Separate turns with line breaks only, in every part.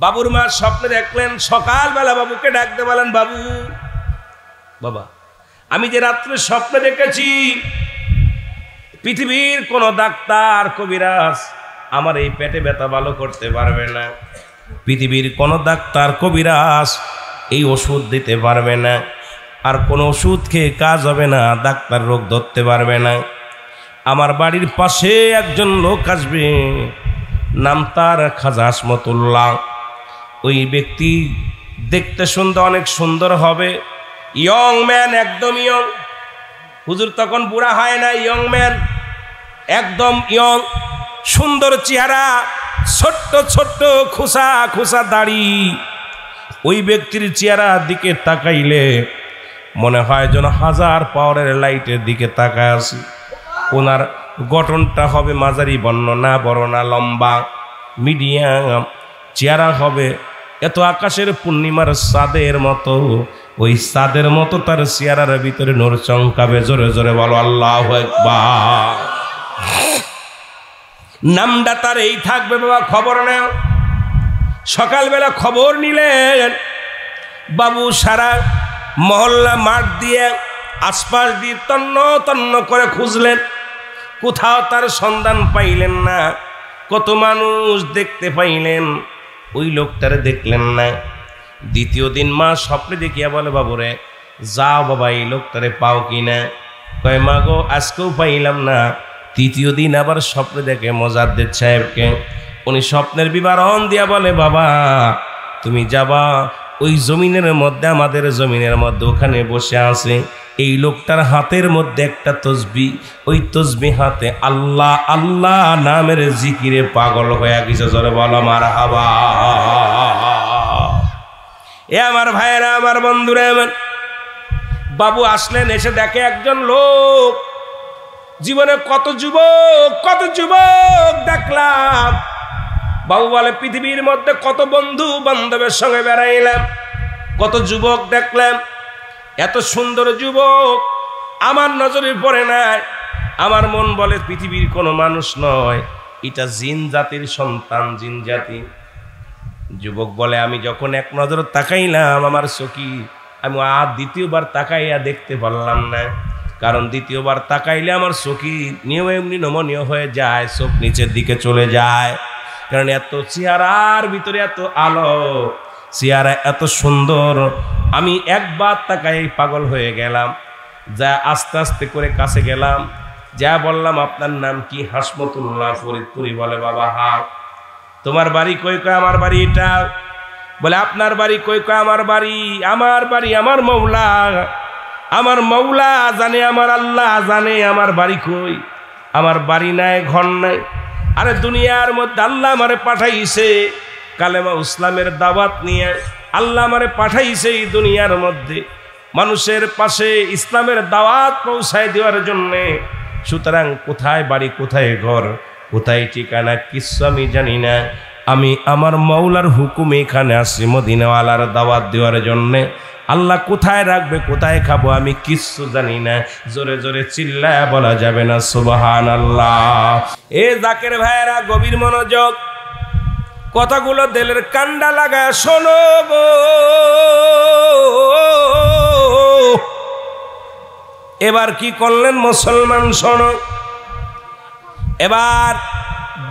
বাবুর মা স্বপ্নে দেখলেন, সকালবেলা বাবুকে ডাকতে বলেন, বাবু বাবা, আমি যে রাত্রে স্বপ্নে দেখেছি পৃথিবীর কোন ডাক্তার কবিরাজ আমার এই পেটে ব্যথা ভালো করতে পারবে না, পৃথিবীর কোন ডাক্তার কবিরাজ এই ওষুধ দিতে পারবে না, আর কোন ওষুধ খেয়ে কাজ হবে না, ডাক্তার রোগ ধরতে পারবে না। আমার বাড়ির পাশে একজন লোক আসবে, নাম তার খাজা আসমতুল্লাহ। ওই ব্যক্তি দেখতে শুনতে অনেক সুন্দর হবে, ইয়ং ম্যান, একদম ইয়ং। হুজুর তখন বুড়া হয় না, ইয়ং ম্যান, একদম ইয়ং, সুন্দর চেহারা, ছোট্ট ছোট্ট খোসা খোসা দাড়ি। ওই ব্যক্তির চেহারার দিকে তাকাইলে মনে হয় যেন 1000 পাওয়ারের লাইটের দিকে তাকায় আছি। ওনার গঠনটা হবে মাঝারি বর্ণ, না বড় না লম্বা, মিডিয়াম। চেহারা হবে এত আকাশের পূর্ণিমার চাঁদের মতো, ওই চাঁদের মতো তার চেহারার ভিতরে নূর চমকাবে। জোরে জোরে বলো আল্লাহু আকবার। নামটা তার এই থাকবে বাবা, খবর নেও। সকালবেলা খবর নিলেন, বাবু সারা মহল্লা মাঠ দিয়ে আশপাশ দিয়ে তন্ন তন্ন করে খুঁজলেন, কোথাও তার সন্ধান পাইলেন না। কত মানুষ দেখতে পাইলেন, ওই লোকটারে দেখলেন না। দ্বিতীয় দিন মা স্বপ্নে দেখিয়া বলে, বাবুরে যাও বাবা, এই লোকটারে পাও কিনা? কয় মা গো, আজকেও পাইলাম না। তৃতীয় দিন আবার স্বপ্নে দেখে মোজাদ্দেদ সাহেবকে। উনি স্বপ্নের বিবরণ দিয়া বলে, বাবা তুমি যাবা ওই জমিনের মধ্যে, আমাদের জমিনের মধ্যে, ওখানে বসে আছে এই লোকটার হাতের মধ্যে একটা তসবিহ, ওই তসবিহ হাতে আল্লাহ আল্লাহ নামের জিকিরে পাগল হয়ে গেছে। জোরে বলো মারহাবা। এ আমার ভাইয়েরা, আমার বন্ধুরা, বাবু আসলেন, এসে দেখে একজন লোক। জীবনে কত যুবক দেখলাম। বাবু বলে, পৃথিবীর মধ্যে কত বন্ধু বান্ধবের সঙ্গে বেড়াইলাম, কত যুবক দেখলাম, এত সুন্দর যুবক আমার নজরে পড়ে নাই। আমার মন বলে পৃথিবীর কোনো মানুষ নয়, এটা জিন জাতির সন্তান, জিন জাতি। যুবক বলে, আমি যখন এক নজর তাকাইলাম আমার চোখি, আমি আর দ্বিতীয়বার তাকাইয়া দেখতে পারলাম না। কারণ দ্বিতীয়বার তাকাইলে আমার চোখি এমনি নমনীয় হয়ে যায়, চোখ নিচের দিকে চলে যায়। কারণ এত চেহারার ভিতরে এত আলো, চেহারা এত সুন্দর। আমি একবার তাকাই পাগল হয়ে গেলাম। যা আস্তে আস্তে করে কাছে গেলাম, যা বললাম, আপনার নাম কি? হাসমতুল্লাহ ফরিদপুরি। বলে, বাবা হা। তোমার বাড়ি কই? কয় আমার বাড়ি এটা। বলে, আপনার বাড়ি কই? কয় আমার বাড়ি আমার মৌলা, আমার মৌলা জানে, আমার আল্লাহ জানে আমার বাড়ি কই। আমার বাড়ি নাই, ঘর নাই। আরে দুনিয়ার মধ্যে আল্লাহ আমারে পাঠাইছে কালেমা ইসলামের দাওয়াত নিয়ে। আল্লাহ আমারে পাঠাইছে এই দুনিয়ার মধ্যে মানুষের পাশে ইসলামের দাওয়াত পৌঁছায় দেওয়ার জন্যে। সুতরাং কোথায় বাড়ি, কোথায় ঘর, কোথায় ঠিকানা কিছু আমি জানি না। আমি আমার মাওলার হুকুমে এখানে আসছি মদিনাওয়ালার দাওয়াত দেওয়ার জন্যে। আল্লাহ কোথায় রাখবে, কোথায় খাবো আমি কিচ্ছু জানি না। জোরে জোরে চিল্লায় বলা যাবে না সুবহানাল্লাহ। এ জাকের ভাইয়েরা, গভীর মনোযোগ, কথাগুলো দিলের কান্ডা লাগা শোনো গো। এবার কি করলেন মুসলমান, শোনো। এবার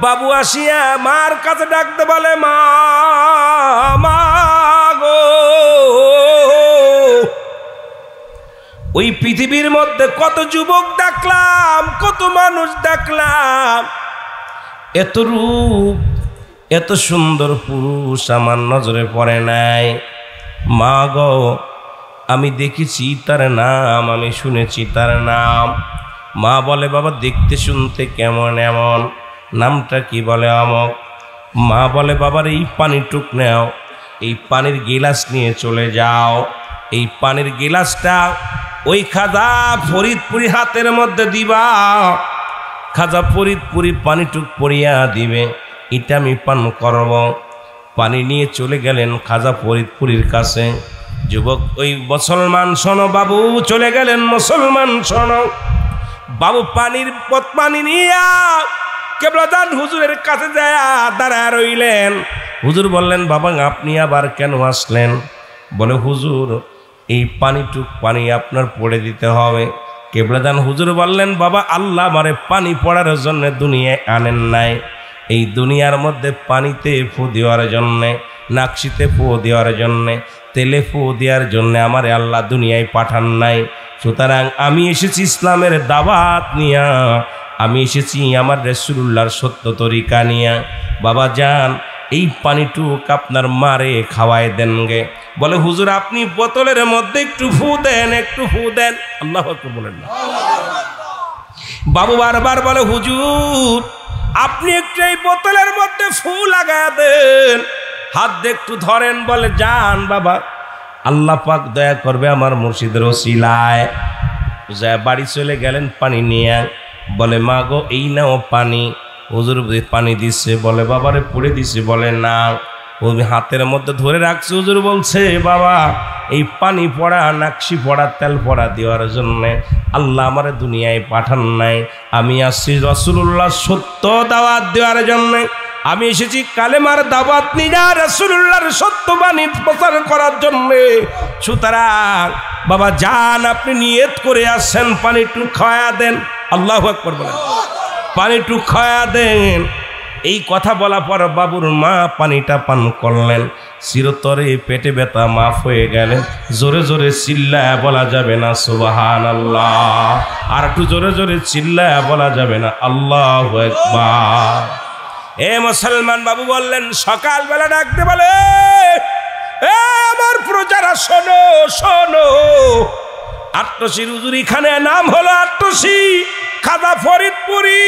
বাবু আসিয়া মার কাছে ডাকতে বলে, মা গো, ওই পৃথিবীর মধ্যে কত যুবক দেখলাম, কত মানুষ দেখলাম, এত রূপ, এত সুন্দর পুরুষ আমার নজরে পড়ে নাই। মা গো, আমি দেখেছি তার নাম, আমি শুনেছি তার নাম। মা বলে, বাবা দেখতে শুনতে কেমন এমন? নামটা কি? বলে অমক। মা বলে, বাবার এই পানিটুক নাও, এই পানির গিলাস নিয়ে চলে যাও। এই পানির গিলাসটা ওই খাজা ফরিদপুরি হাতের মধ্যে দিবা। খাজা ফরিদপুরি পানিটুক পরিয়া দিবে, এটা আমি পান করব। পানি নিয়ে চলে গেলেন খাজা ফরিদপুরির কাছে। যুবক, ওই মুসলমান শোনো, বাবু চলে গেলেন, মুসলমান শোনো। বাবু পানি নিয়া কেবলাদান হুজুরের কাছে যায় দাঁড়ায় রইলেন। হুজুর বললেন, বাবা আপনি আবার কেন আসলেন? বলে, হুজুর এই পানি আপনার পড়ে দিতে হবে। কেবলাদান হুজুর বললেন, বাবা আল্লাহ আমারে পানি পড়ার জন্য দুনিয়ায় আনেন নাই। এই দুনিয়ার মধ্যে পানিতে ফু দেওয়ার জন্যে, নাকশিতে ফু দেওয়ার জন্যে, তেলে ফু দেওয়ার জন্যে আমারে আল্লাহ দুনিয়ায় পাঠান নাই। সুতরাং আমি এসেছি ইসলামের দাওয়াত নিয়া, আমি এসেছি আমার রাসূলুল্লাহর সত্য তরিকা নিয়া। বাবা যান এই পানিটুক আপনার মারে খাওয়ায় দেন গে। বলে, হুজুর আপনি বোতলের মধ্যে একটু ফু দেন, একটু ফু দেন। আল্লাহু আকবার বলেন না। বাবু বারবার বলে, হুজুর আপনি একটু এই বোতলের মধ্যে ফু লাগায় দেন, হাত দিয়ে একটু ধরেন। বলে, যান বাবা, আল্লাহ পাক দয়া করবে আমার মুর্শিদের ওসিলায়। যা বাড়ি চলে গেলেন পানি নিয়ে। বলে, মা গো এই নাও পানি। হুজুর পানি দিচ্ছে। বলে, বাবারে পড়ে দিছে। বলে, না ওই হাতের মধ্যে ধরে রাখছে। হুজুর বলছে, বাবা এই পানি পড়া, নাকশি পড়া, তেল পড়া দেওয়ার জন্যে আল্লাহ আমার দুনিয়ায় পাঠান নাই। আমি আসছি রাসূলুল্লাহ সত্য দাওয়াত দেওয়ার জন্যে। আমি এসেছি কালেমার দাওয়াত নিয়ে রাসূলুল্লাহর সত্য বাণী প্রচার করার জন্যে। সুতরাং বাবা যান, আপনি নিয়ত করে আসছেন, পানি একটু খাওয়া দেন। আল্লাহু আকবার বলেন। পানি একটু খাওয়া দেন। এই কথা বলা পর বাবুর মা পানিটা পান করলেন। চিরতরে পেটে ব্যথা মাফ হয়ে গেলেন। জোরে জোরে চিল্লায়া বলা যাবে না সুবহানাল্লাহ? আর একটু জোরে জোরে চিল্লায়া বলা যাবে না আল্লাহু আকবার? এ মুসলমান বাবু বললেন, সকালবেলা ডাকতে বলে, এ আমার প্রজারা শোনো শোনো, আট্টসির হুজুর এখানে নাম হলো আট্টসি খাজা ফরিদপুরি।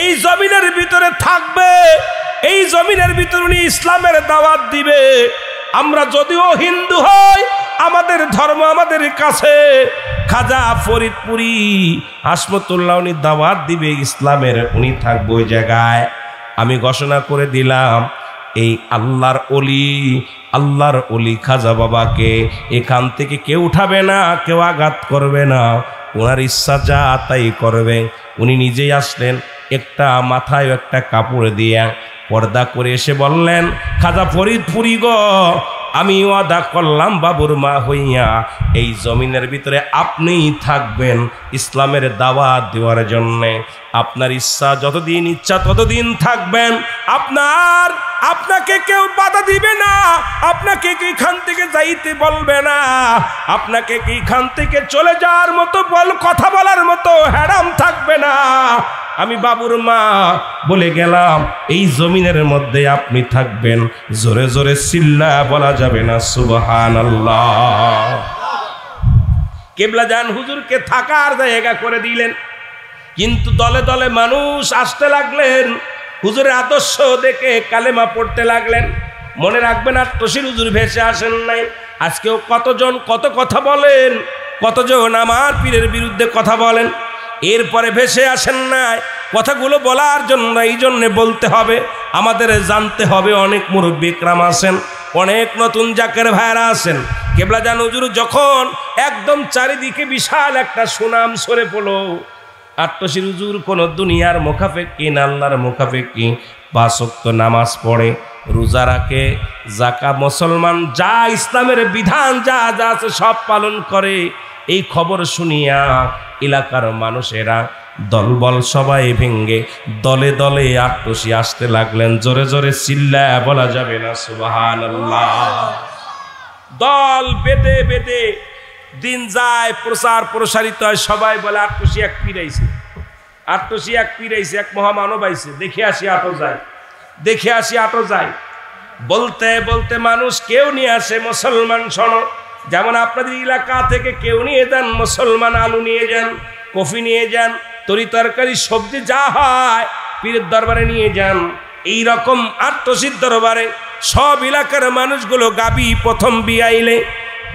এই জমিনের ভিতরে থাকবে, এই জমিনের ভিতরে উনি ইসলামের দাওয়াত দিবে। আমরা যদিও হিন্দু হই, আমাদের ধর্ম আমাদের কাছে। খাজা ফরিদপুরি হাসমতুল্লাহ উনি দাওয়াত দিবে ইসলামের, উনি থাকবে ওই জায়গায়। আমি ঘোষণা করে দিলাম, এই আল্লাহর অলি খাজা বাবাকে এখান থেকে কেউ উঠাবে না, কেউ আঘাত করবে না, ওনার ইচ্ছা যা তাই করবে। উনি নিজেই আসলেন, একটা মাথায় একটা কাপড় দিয়ে পর্দা করে এসে বললেন, খাজা ফরিদপুরি গো, আমি ওয়াদা করলাম বাবুর মা হইয়া এই জমিনের ভিতরে আপনিই থাকবেন ইসলামের দাওয়াত দেওয়ার জন্যে। আপনার ইচ্ছা যতদিন ইচ্ছা ততদিন থাকবেন। আপনাকে কেউ বাধা দিবে না, আপনাকে কি এখান থেকে যাইতে বলবে না, আপনাকে কি এখান থেকে চলে যাওয়ার মতো কথা বলার মতো হ্যারাম থাকবে না। আমি বাবুর মা বলে গেলাম, এই জমিনের মধ্যে আপনি থাকবেন। জোরে জোরে চিল্লা বলা যাবে না সুবহানাল্লাহ? কেবলাজান হুজুরকে থাকার জায়গা করে দিলেন, কিন্তু দলে দলে মানুষ আসতে লাগলেন। হুজুরের আদর্শ দেখে কালেমা পড়তে লাগলেন। মনে রাখবেন, আট্টসির হুজুর ভেসে আসেন নাই। আজকেও কতজন কত কথা বলেন, কতজন আমার পীরের বিরুদ্ধে কথা বলেন, এরপরে ভেসে আসেন নাই। কথাগুলো বলার জন্য এই জন্যে বলতে হবে, আমাদের জানতে হবে। অনেক মুরব্বী ইকরাম আছেন, অনেক নতুন জাকের ভাইরা আছেন। কেবলাজান হুজুর যখন একদম চারিদিকে বিশাল একটা সুনাম সরে পড়ল, আট্টসির হুজুর কোন দুনিয়ার মুখাফেক্কি না, আল্লাহর মুখাফেক্কি। 5 ওয়াক্ত নামাজ পড়ে, রোজা রাখে, যাকাত, মুসলমান যা ইসলামের বিধান যা যা আছে সব পালন করে। এই খবর শুনিয়া এলাকার মানুষেরা দলবল সবাই ভেঙ্গে দলে দলে আট্টসি আসতে লাগলেন। জোরে জোরে চিল্লা বলা যাবে না সুবহানাল্লাহ? দল বেঁধে বেঁধে দিন যায়, প্রচার প্রসারিত হয়। সবাই বলে আট্টসি এক পীরাইছে, আট্টসি এক পীরাইছে, এক মহামানব আইছে, দেখে আসি আটো যায়, দেখে আসি আটো যায়। বলতে বলতে মানুষ কেউ নিয়ে আসে, মুসলমান শোনো, যেমন আপনাদের এলাকা থেকে কেউ নিয়ে যান, মুসলমান আলু নিয়ে যান, কফি নিয়ে যান, তরি তরকারি সবজি যা হয় পীরের দরবারে নিয়ে যান। এই রকম আট্টসির দরবারে সব এলাকার মানুষগুলো গাবি প্রথম বিয়াইলে,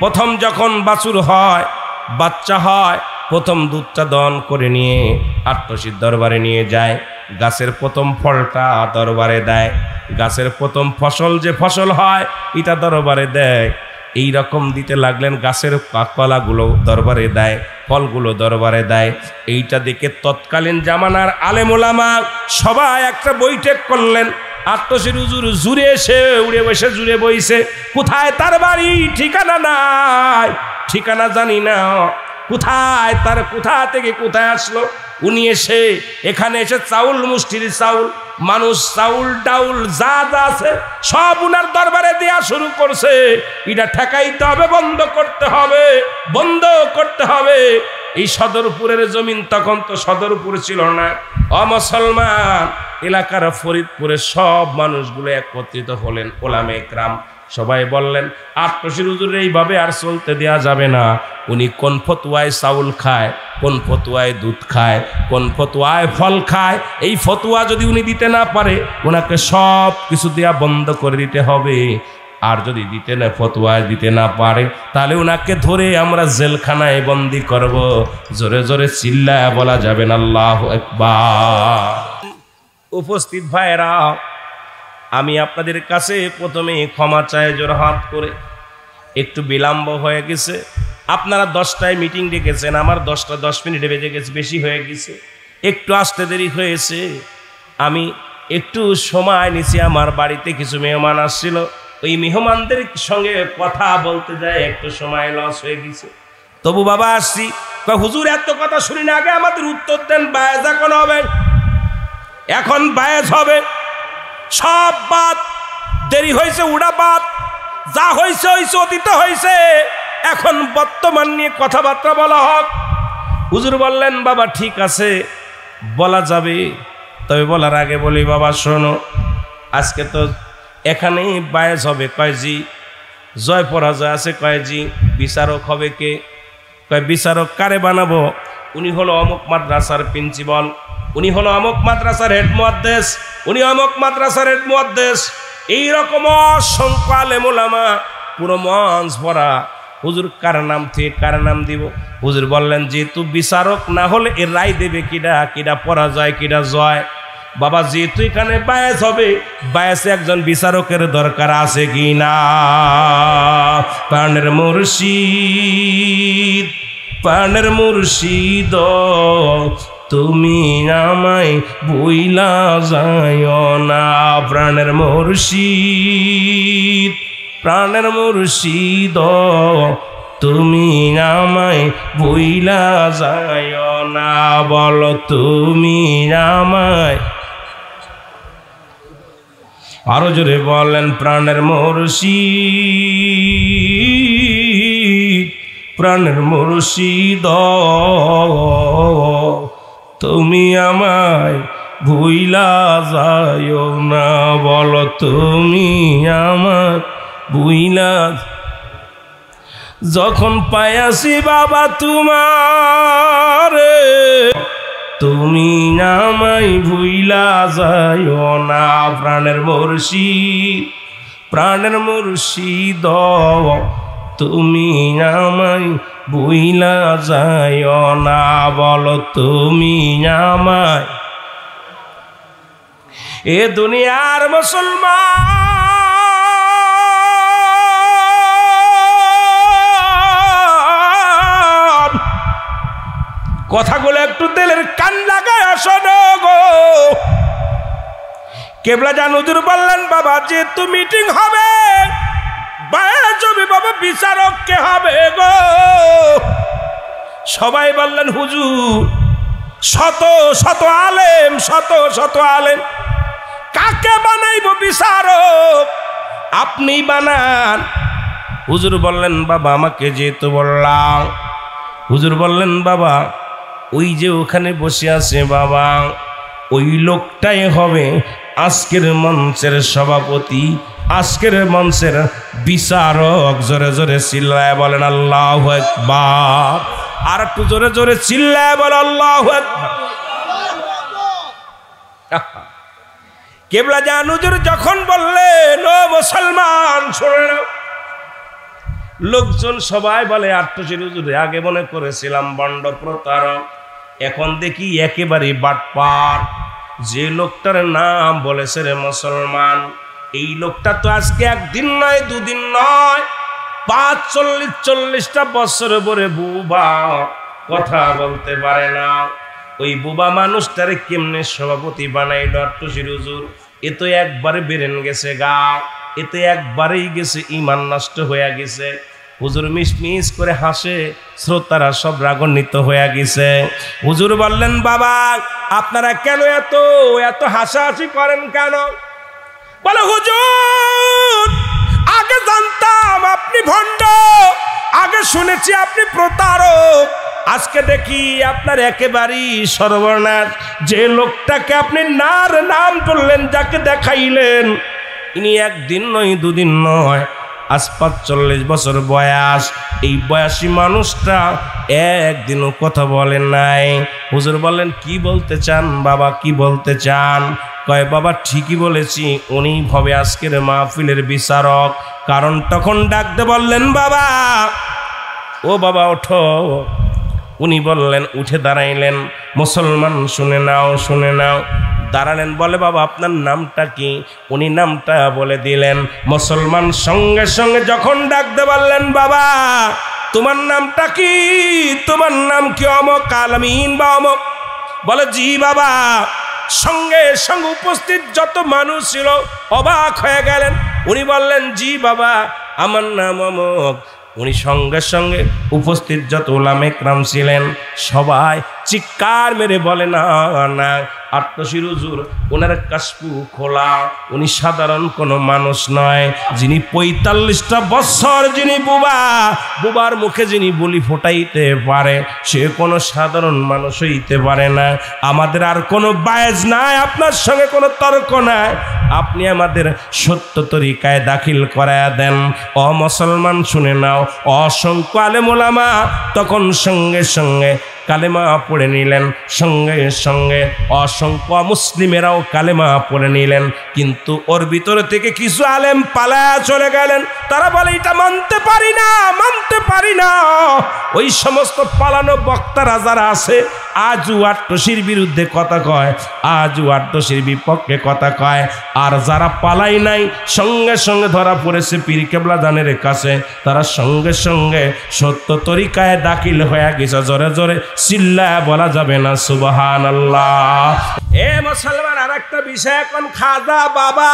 প্রথম যখন বাছুর হয়, বাচ্চা হয়, প্রথম দুধটা দন করে নিয়ে আট্টসির দরবারে নিয়ে যায়। গাছের প্রথম ফলটা দরবারে দেয়, গাছের প্রথম ফসল যে ফসল হয় এটা দরবারে দেয়। এই রকম দিতে লাগলেন। গাছের কলাগুলো দরবারে দেয়, ফলগুলো দরবারে দেয়। এইটা দেখে তৎকালীন জামানার আলেম ওলামা সবাই একটা বৈঠক করলেন। আট্টশির হুজুর জুড়ে এসে উড়ে বসে জুড়ে বইছে। কোথায় তার বাড়ি? ঠিকানা নাই, ঠিকানা জানি না। কোথায় তার, কোথা থেকে কোথায় আসলো? উনি এসে এখানে এসে চাউল, মুষ্টির চাউল, মানুষ চাউল ডাউল যা যা আছে সব উনার দরবারে দেয়া শুরু করছে। এটা ঠেকাইতে হবে, বন্ধ করতে হবে, বন্ধ করতে হবে। এই সদরপুরের জমিন তখন তো সদরপুর ছিল না, অমুসলমান এলাকার ফরিদপুরের সব মানুষগুলো একত্রিত হলেন। ওলামে একরাম সবাই বললেন, আট্টশির হুজুর এইভাবে আর চলতে দেয়া যাবে না। উনি কোন ফতুয়ায় চাউল খায়, কোন ফতুয়ায় দুধ খায়, কোন ফতুয়ায় ফল খায়, এই ফতুয়া যদি উনি দিতে না পারে ওনাকে সব কিছু দেয়া বন্ধ করে দিতে হবে। আর যদি দিতে না, ফতুয়ায় দিতে না পারে, তাহলে ওনাকে ধরে আমরা জেলখানায় বন্দি করব। জোরে জোরে চিল্লায় বলা যাবেন আল্লাহু আকবার। উপস্থিত ভাইরা, আমি আপনাদের কাছে প্রথমে ক্ষমা চাই জোড়হাত করে। একটু বিলম্ব হয়ে গেছে। আপনারা 10টায় মিটিং ডেকেছেন, আমার 10টা 10 মিনিট বেজে গেছে, বেশি হয়ে গেছে, একটু আসতে দেরি হয়েছে। আমি একটু সময় নিছি, আমার বাড়িতে কিছু মেহমান আসছিল, ওই মেহমানদের সঙ্গে কথা বলতে যায় একটু সময় লস হয়ে গেছে। তবু বাবা আসছি। হুজুর এত কথা শুনি না, আগে আমাদের উত্তর দেন, বায়াজ এখন হবে? এখন বায়াজ হবে? সব বাদ, দেরি হয়েছে উড়া বাদ, যা হয়েছে হয়েছে, অতীত হয়েছে, এখন বর্তমান নিয়ে কথাবার্তা বলা হোক। হুজুর বললেন, বাবা ঠিক আছে বলা যাবে, তবে বলার আগে বলি বাবা শোনো, আজকে তো এখানেই বায়াজ হবে। কয় জি। জয় পরাজয় আছে? কয় জি। বিচারক হবে কে? কয় বিচারক কারে বানাবো? উনি হলো অমুক মাদ্রাসার প্রিন্সিপাল, উনি হলো অমুক মাদ্রাসার হেড মুহাদ্দিস, উনি অমুক মাদ্রাসার হেড মুহাদ্দিস। এইরকম অসংখ্য আলেম ওলামা, পুরো মঞ্চ ভরা। হুজুর কার নাম থেকে কার নাম দিব? হুজুর বললেন, যেহেতু বিচারক না হলে এর রায় দেবে কিডা, কিডা পরাজয় কিডা জয়। বাবা যেহেতু এখানে বায়াস হবে, বায়াসে একজন বিচারকের দরকার আছে কি না? প্রাণের মুর্শিদ, প্রাণের মুর্শিদ, তুমি আমায় ভুইলা যাইও না। প্রাণের মুর্শিদ, প্রাণের মুর্শিদ, তুমি আমায় ভুইলা যাইও না। বলো তুমি আমায়, আরো জোরে বলেন, প্রাণের মুর্শিদ, প্রাণের মুর্শিদ, তুমি আমায় ভুইলা যাইও না। বলো তুমি আমায় ভুইলা। যখন পায়াছি বাবা তোমার, তুমি আমায় ভুইলা যাইও না। প্রাণের মুর্শিদ, প্রাণের মুর্শিদ, তুমি আমায় ভুইলা যাইও না। বলো তুমি আমায়। এ দুনিয়ার মুসলমান, কথাগুলো একটু দিলের কান লাগায় শোনো গো। কেবলা জান হুজুর বললেন, বাবা যেহেতু মিটিং হবে, বাবা বিচারক কে হবে গো? সবাই বললেন, হুজুর শত শত আলেম, শত শত আলেম, কাকে বানাইব বিচারক? আপনি বানান। হুজুর বললেন, বাবা আমাকে যেহেতু বললাম। হুজুর বললেন, বাবা ওই যে ওখানে বসে আছে বাবা, ওই লোকটাই হবে আজকের মঞ্চের সভাপতি, আজকের মঞ্চের বিচারক। জোরে জোরে চিল্লায় বলেন আল্লাহু আকবার। আর একটু জোরে জোরে চিল্লায় বলেন আল্লাহু আকবার। কেবলা জান হুজুর যখন বললেন, ও মুসলমান শোনো, লোকজন সবাই বলে, আট্টশির হুজুর আগে মনে করেছিলাম বন্ড প্রতারক, এখন দেখি একেবারে বাটপার। যে লোকটার নাম বলেছে রে মুসলমান, এই লোকটা তো আজকে একদিন নয় দুদিন নয়, 45-40টা বছর পরে বুবা কথা বলতে পারে না। ওই বুবা মানুষটারে কেমনে সভাপতি বানাইল আট্টশির হুজুর? এ তো একবারে বেরেন গেছে গা, এতে একবারেই গেছে, ইমান নষ্ট হয়ে গেছে। হুজুর মিসমিস করে হাসে, শ্রোতারা সব রাগান্বিত হয়ে গেছে। হুজুর বললেন, বাবা আপনারা কেন এত এত হাসাহাসি করেন কেন? বলে, হুজুর আগে জানতাম আপনি ভণ্ড, আগে শুনেছি আপনি প্রতারক, আজকে দেখি আপনার একেবারেই সর্বনাশ। যে লোকটাকে আপনি নাম বললেন, যাকে দেখাইলেন, ইনি একদিন নয় দুদিন নয়, আজ 45 বছর বয়স। এই বয়সী মানুষটা একদিনও কথা বলেন নাই। হুজুর বলেন, কি বলতে চান বাবা, কি বলতে চান? কয়, বাবা ঠিকই বলেছি, উনি হবে আজকের মাহফিলের বিচারক। কারণ তখন ডাকতে বললেন, বাবা ও বাবা ওঠো। উনি বললেন, উঠে দাঁড়াইলেন। মুসলমান শুনে নাও, শুনে নাও। দাঁড়ালেন, বলে, বাবা আপনার নামটা কি? উনি নামটা বলে দিলেন। মুসলমান সঙ্গে সঙ্গে যখন ডাকতে বললেন, বাবা তোমার নামটা কি? তোমার নাম কি? অমক আলামিন বা অমক? বলে, জি বাবা। সঙ্গে সঙ্গে উপস্থিত যত মানুষ ছিল অবাক হয়ে গেলেন। উনি বললেন, জি বাবা আমার নাম অমক। উনি সঙ্গে সঙ্গে উপস্থিত যত উলামা ইকরাম ছিলেন সবাই চিৎকার মেরে বলে, না না, আট্টশির হুজুর ওনার কাশফু খোলা, উনি সাধারণ কোনো মানুষ নয়। যিনি 45টা বছর যিনি বুবার মুখে যিনি বলি ফোটাইতে পারে, সে কোনো সাধারণ মানুষ হইতে পারে না। আমাদের আর কোনো বায়েজ নাই, আপনার সঙ্গে কোনো তর্ক নাই, আপনি আমাদের সত্য তরিকায় দাখিল করায়া দেন। ও মুসলমান শুনে নাও, অসংখ্য আলেম ওলামা তখন সঙ্গে সঙ্গে কালেমা পড়ে নিলেন, সঙ্গে সঙ্গে অসংখ্য মুসলিমেরাও কালেমা পড়ে নিলেন। কিন্তু ওর ভিতরে থেকে কিছু আলেম পালায়া চলে গেলেন। তারা বলে, এটা মানতে পারি না, মানতে পারি না। ওই সমস্ত পালানো বক্তারা যারা আছে, আজও আট্টশির বিরুদ্ধে কথা কয়, আজও আট্টশির বিপক্ষে কথা কয়। আর যারা পালাই নাই, সঙ্গে সঙ্গে ধরা পড়েছে পীর কেবলা দানের কাছে, তারা সঙ্গে সঙ্গে সত্য তরিকায় দাখিল হয়ে গেছে। জোরে জোরে চিল্লায় বলা যাবে না সুবহানাল্লাহ। এ মুসলমান, আর একটা বিষয়, এখন খাজা বাবা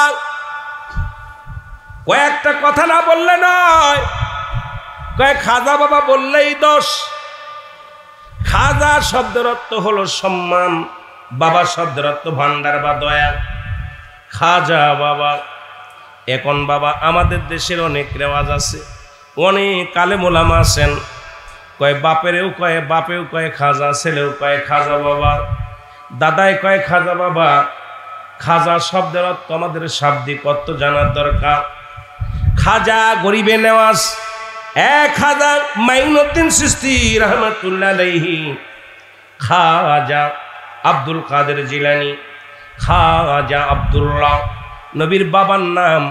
কয়েকটা কথা না বললে নয়। কয়েক খাজা বাবা বললেই দোষ। খাজা শব্দের অর্থ হলো সম্মান, বাবা শব্দের অর্থ ভান্ডার বা দয়া। খাজা বাবা। এখন বাবা আমাদের দেশের অনেক রেওয়াজ আছে, অনেক আলেম ওলামা আছেন, কয় বাপেও কয় খাজা, ছেলেও কয় খাজা বাবা, দাদাই কয় খাজা বাবা। খাজা শব্দের অর্থ আমাদের শাব্দিক অর্থ জানার দরকার। খাজা গরিবে নেওয়াজ। খাজা মাইনুদ্দিন চিশতি রহমাতুল্লাহ আলাইহি, খাজা আব্দুল কাদের জিলানী, খাজা আব্দুল্লাহ, নবীর বাবার নাম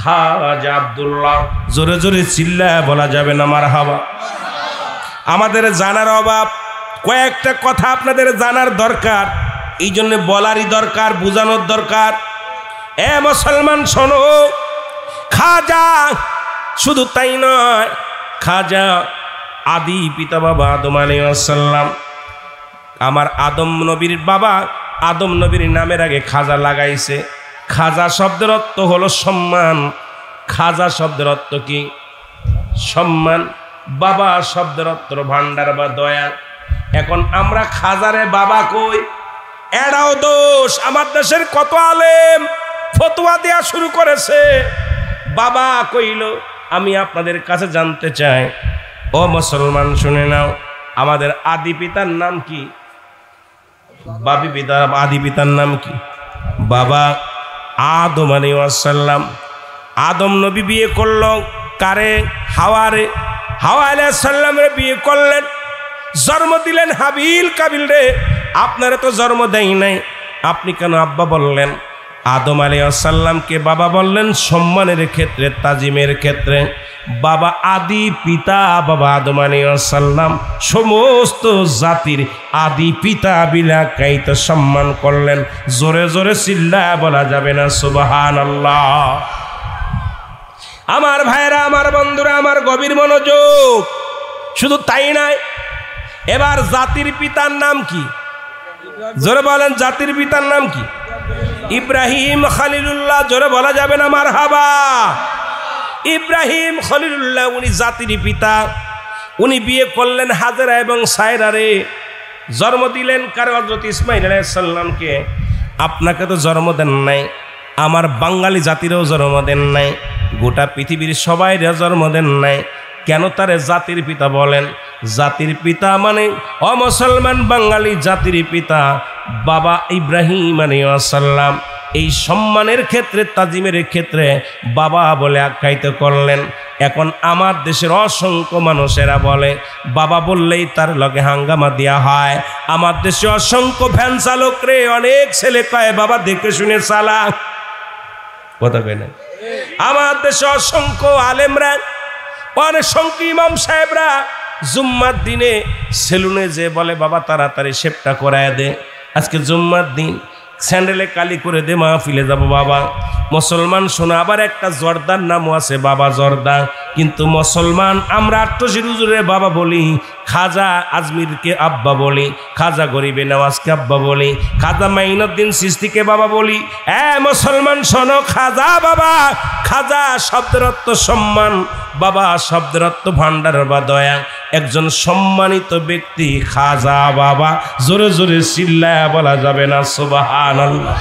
খাজা আব্দুল্লাহ। জোরে জোরে চিল্লায় বলা যাবে না মারহাবা। আমাদের জানার অভাব, কয়েকটা কথা আপনাদের জানার দরকার, এই জন্য বলারই দরকার, বোঝানোর দরকার। মুসলমান শোনো, খাজা শুধু তাই নয়, খাজা আদি পিতা বাবা আদম আলাইহিস সালাম। আমার আদম নবীর বাবা আদম নবীর নামের আগে খাজা লাগাইছে। খাজা শব্দের অর্থ হলো সম্মান। খাজা শব্দের অর্থ কি? সম্মান। বাবা শব্দের অর্থ ভান্ডার বা দয়া। এখন আমরা খাজারে বাবা কই, এটাও দোষ। আমার দেশের কত আলেম ফতোয়া দেয়া শুরু করেছে, বাবা কইল। আমি আপনাদের কাছে জানতে চাই, ও মুসলমান শুনে নাও, আমাদের আদি পিতার নাম কি? বাবি পিতা আদি পিতার নাম কি? বাবা আদম আলাইহিস সালাম। আদম নবী বিয়ে করল কারে? হাওয়ারে। হাওয়া আলাইহিস সালামের বিয়ে করলেন, জন্ম দিলেন হাবিল কাবিল রে। আপনারা তো জন্ম দেয় নাই, আপনি কেন আব্বা বললেন? আদম আলাইহিস সালামকে বাবা বললেন সম্মানের ক্ষেত্রে, তাজিমের ক্ষেত্রে। বাবা আদি পিতা, বাবা আদম আলাইহিস সালাম সমস্ত জাতির আদি পিতা বিলাকাইত সম্মান করলেন। জোরে জোরে চিল্লায় বলা যাবে না সুবহানাল্লাহ। আমার ভাইরা, আমার বন্ধুরা, আমার গভীর মনোযোগ। শুধু তাই নয়, এবার জাতির পিতার নাম কি? জোরে বলেন, জাতির পিতার নাম কি? ইব্রাহিম খলিলুল্লাহ। জোরে বলা যাবে না মারহাবা? ইব্রাহিম খলিলুল্লাহ উনি জাতির পিতা। উনি বিয়ে করলেন হাজেরা এবং সায়রারে, জন্ম দিলেন কার? হযরত ইসমাঈল আলাইহিস সালামকে। আপনাকে তো জন্ম দেন নাই, আমার বাঙালি জাতিরও জন্ম দেন নাই, গোটা পৃথিবীর সবাইরে জন্ম দেন নাই। কেন তারে জাতির পিতা বলেন? জাতির পিতা মানে অমুসলমান বাঙালি জাতির পিতা বাবা ইব্রাহিম আলাইহিস সালাম। এই সম্মানের ক্ষেত্রে, তাজিমের ক্ষেত্রে বাবা বলে আখ্যায়িত করলেন। এখন আমার দেশের অসংখ্য মানুষেরা বলে বাবা বললেই তার লগে হাঙ্গামা দেওয়া হয়। আমার দেশে অসংখ্য ভ্যান চালক রে, অনেক ছেলে কয় বাবা দেখে শুনে চালা, কথা কয় না? আমার দেশে অসংখ্য আলেমরা, অনেক সংখ্য ইমাম সাহেবরা জুম্মার দিনে সেলুনে যে বলে বাবা তাড়াতাড়ি শেপটা করায় দে, আজকে জুম্মার দিন স্যান্ডেলে কালি করে দে, মাহফিলে যাবো বাবা। মুসলমান শোনা আবার একটা জর্দার নামও আছে বাবা জর্দা। কিন্তু মুসলমান আমরা আট্টশির হুজুরে বাবা বলি, খাজা আজমিরকে আব্বা বলি, খাজা গরিবে নওয়াজকে আব্বা বলি, খাজা মাইনুদ্দিন চিশতিকে বাবা বলি। মুসলমান শোনো, খাজা বাবা, খাজা শব্দের অর্থ সম্মান, বাবা শব্দের অর্থ ভান্ডার বা দয়া। একজন সম্মানিত ব্যক্তি খাজা বাবা। জোরে জোরে চিল্লায়া বলা যাবে না সুবহানাল্লাহ?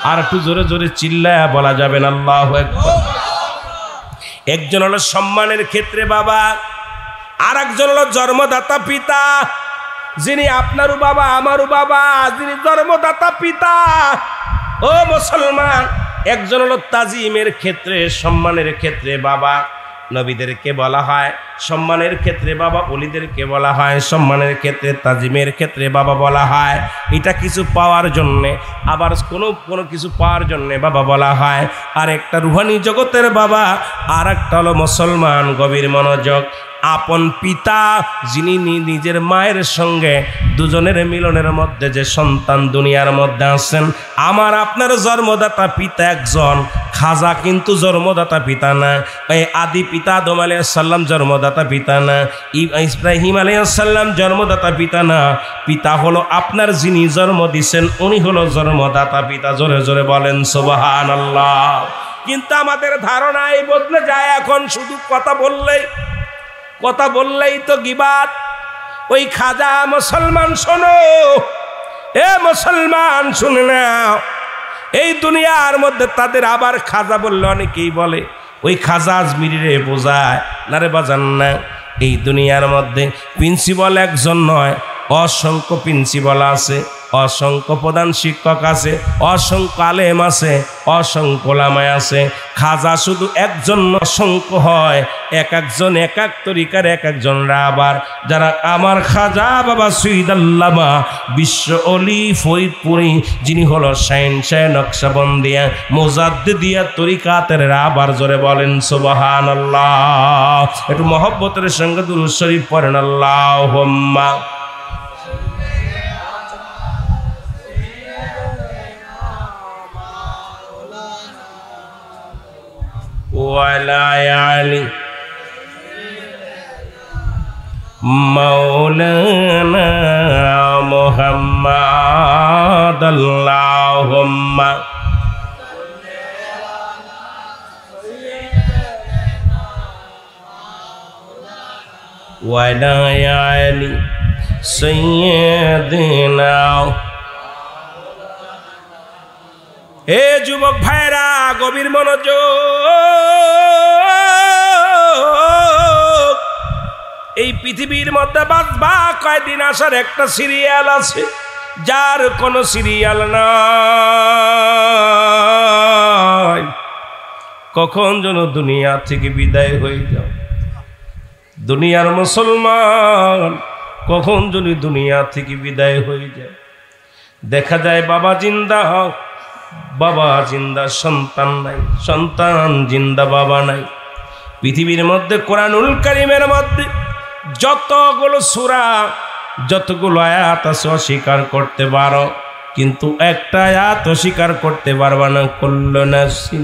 আর একটু জোরে জোরে চিল্লায়া বলা যাবে না আল্লাহু আকবার? একজন হলো সম্মানের ক্ষেত্রে বাবা, আর একজন হলো জন্মদাতা পিতা, যিনি আপনারও বাবা আমারও বাবা, যিনি জন্মদাতা পিতা। ও মুসলমান, একজন হলো তাজিমের ক্ষেত্রে, সম্মানের ক্ষেত্রে বাবা। নবীদেরকে বলা হয় সম্মানের ক্ষেত্রে বাবা, ওলিদেরকে বলা হয় সম্মানের ক্ষেত্রে, তাজিমের ক্ষেত্রে বাবা বলা হয়। এটা কিছু পাওয়ার জন্যে, আবার কোনো কিছু পাওয়ার জন্যে বাবা বলা হয়। আর একটা রুহানি জগতের বাবা, আর একটা হলো মুসলমান। গভীর মনোযোগ। আপন পিতা, যিনি নিজের মায়ের সঙ্গে দুজনের মিলনের মধ্যে যে সন্তান দুনিয়ার মধ্যে আসেন, আমার আপনার জন্মদাতা পিতা একজন, খাজা কিন্তু জন্মদাতা পিতা না। এই আদি পিতা আদম আলাইহিস সালাম জন্মদাতা পিতা না, ইব্রাহিম আলাইহিস সালাম জন্মদাতা পিতা না। পিতা হলো আপনার যিনি জন্ম দিছেন, উনি হলো জন্মদাতা পিতা। জোরে জোরে বলেন সুবহানাল্লাহ। কিন্তু আমাদের ধারণা এই বদলে যায়, এখন শুধু কথা বললেই তো গিবাত। ওই খাজা, মুসলমান শোনো, এ মুসলমান শুনে নাও, এই দুনিয়ার মধ্যে তাদের আবার খাজা বললে অনেকেই বলে ওই খাজা আজমিরে বোঝায় না রে, বাজান না। এই দুনিয়ার মধ্যে প্রিন্সিপাল একজন নয়, অসংখ্য প্রিন্সিপাল আছে, অসংখ্য প্রধান শিক্ষক আছে, অসংখ্য আলেম আছে, অসংখ্য ওলামায়ে আছে। খাজা শুধু একজন, অসংখ্য হয়, এক একজন এক এক তরিকার, এক একজনরা আবার যারা আমার খাজা বাবা সৈয়দ আল্লামা বিশ্ব অলি ফরিদপুরি, যিনি হলো শাহেনশাহ নকশবন্দিয়া মুজাদ্দিদিয়া তরিকাতের, আবার জোরে বলেন সুবহানাল্লাহ। একটু মহব্বতের সঙ্গে দুরূদ শরীফ পড়েন আল্লাহুম্মা। ওয়ালা আলি মাওলানা মুহাম্মাদ আল্লাহুম্মা ওয়ালা আলি সাইয়্যিদিনা। হে যুবক ভাইরা, গভীর মনোযোগ। এই পৃথিবীর মধ্যে বাঁচবা কয়দিন আসার একটা সিরিয়াল আছে, যার কোনো সিরিয়াল নাই। কখন যেন দুনিয়া থেকে বিদায় হয়ে যাও। দুনিয়ার মুসলমান, কখন যদি দুনিয়া থেকে বিদায় হয়ে যায়, দেখা যায় বাবা জিন্দা, বাবা জিন্দা, সন্তান নাই, সন্তান জিন্দা, বাবা নাই। পৃথিবীর মধ্যে কোরআনুল কারীমের মধ্যে যতগুলো সূরা, যতগুলো আয়াত আছে অস্বীকার করতে পারো, কিন্তু একটা আয়াত অস্বীকার করতে পারবা না, কুল্লু নাফসিন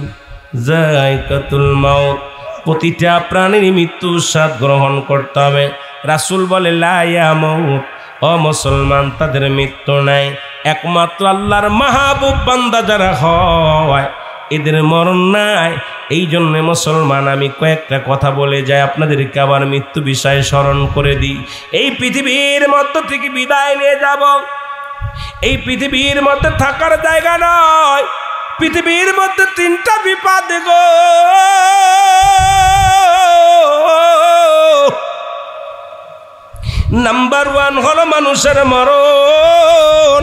যায়কাতুল মাউত। প্রতিটা প্রাণীর মৃত্যুর স্বাদ গ্রহণ করতে হবে। রাসূল বলে লা ইয়ামুত, ও মুসলমান তাদের মৃত্যু নাই, একমাত্র আল্লাহর মাহবুব বান্দা যারা হয় এদের মরণ নাই। এই জন্য মুসলমান আমি কয়েকটা কথা বলে যাই, আপনাদেরকে আবার মৃত্যু বিষয়ে স্মরণ করে দিই। এই পৃথিবীর মধ্য থেকে বিদায় নিয়ে যাব, এই পৃথিবীর মধ্যে থাকার জায়গা নয়। পৃথিবীর মধ্যে তিনটা বিপদ গো, নাম্বার 1 হলো মানুষের মরণ,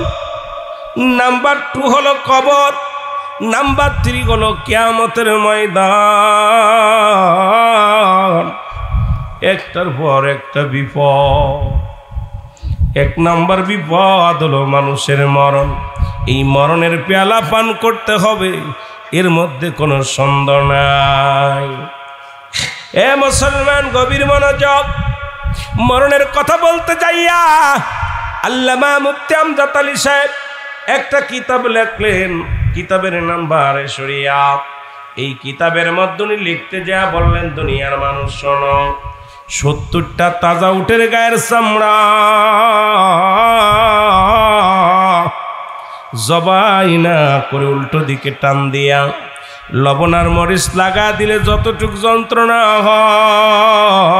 নাম্বার 2 হলো কবর, নাম্বার 3 হলো কিয়ামতের ময়দান। একটার পর একটা বিপদ। 1 নাম্বার বিপদ হলো মানুষের মরণ। এই মরণের পেয়ালা পান করতে হবে, এর মধ্যে কোনো সন্দেহ নাই। এ মুসলমান গভীর মনোযোগ, মরণের কথা বলতে যাইয়া আল্লামা মুফতি আমজাদ আলী সাহেব একটা কিতাব লেখলেন, কিতাবের নাম বারে শরিয়াত। এই কিতাবের মধ্যে উনি লিখতে যা বললেন, দুনিয়ার মানুষ শোনো, 70টা তাজা উটের গায়ের চামড়া জবাই না করে উল্টো দিকে টান দিয়া লবণ আর মরিচ লাগা দিলে যতটুক যন্ত্রণা হয়,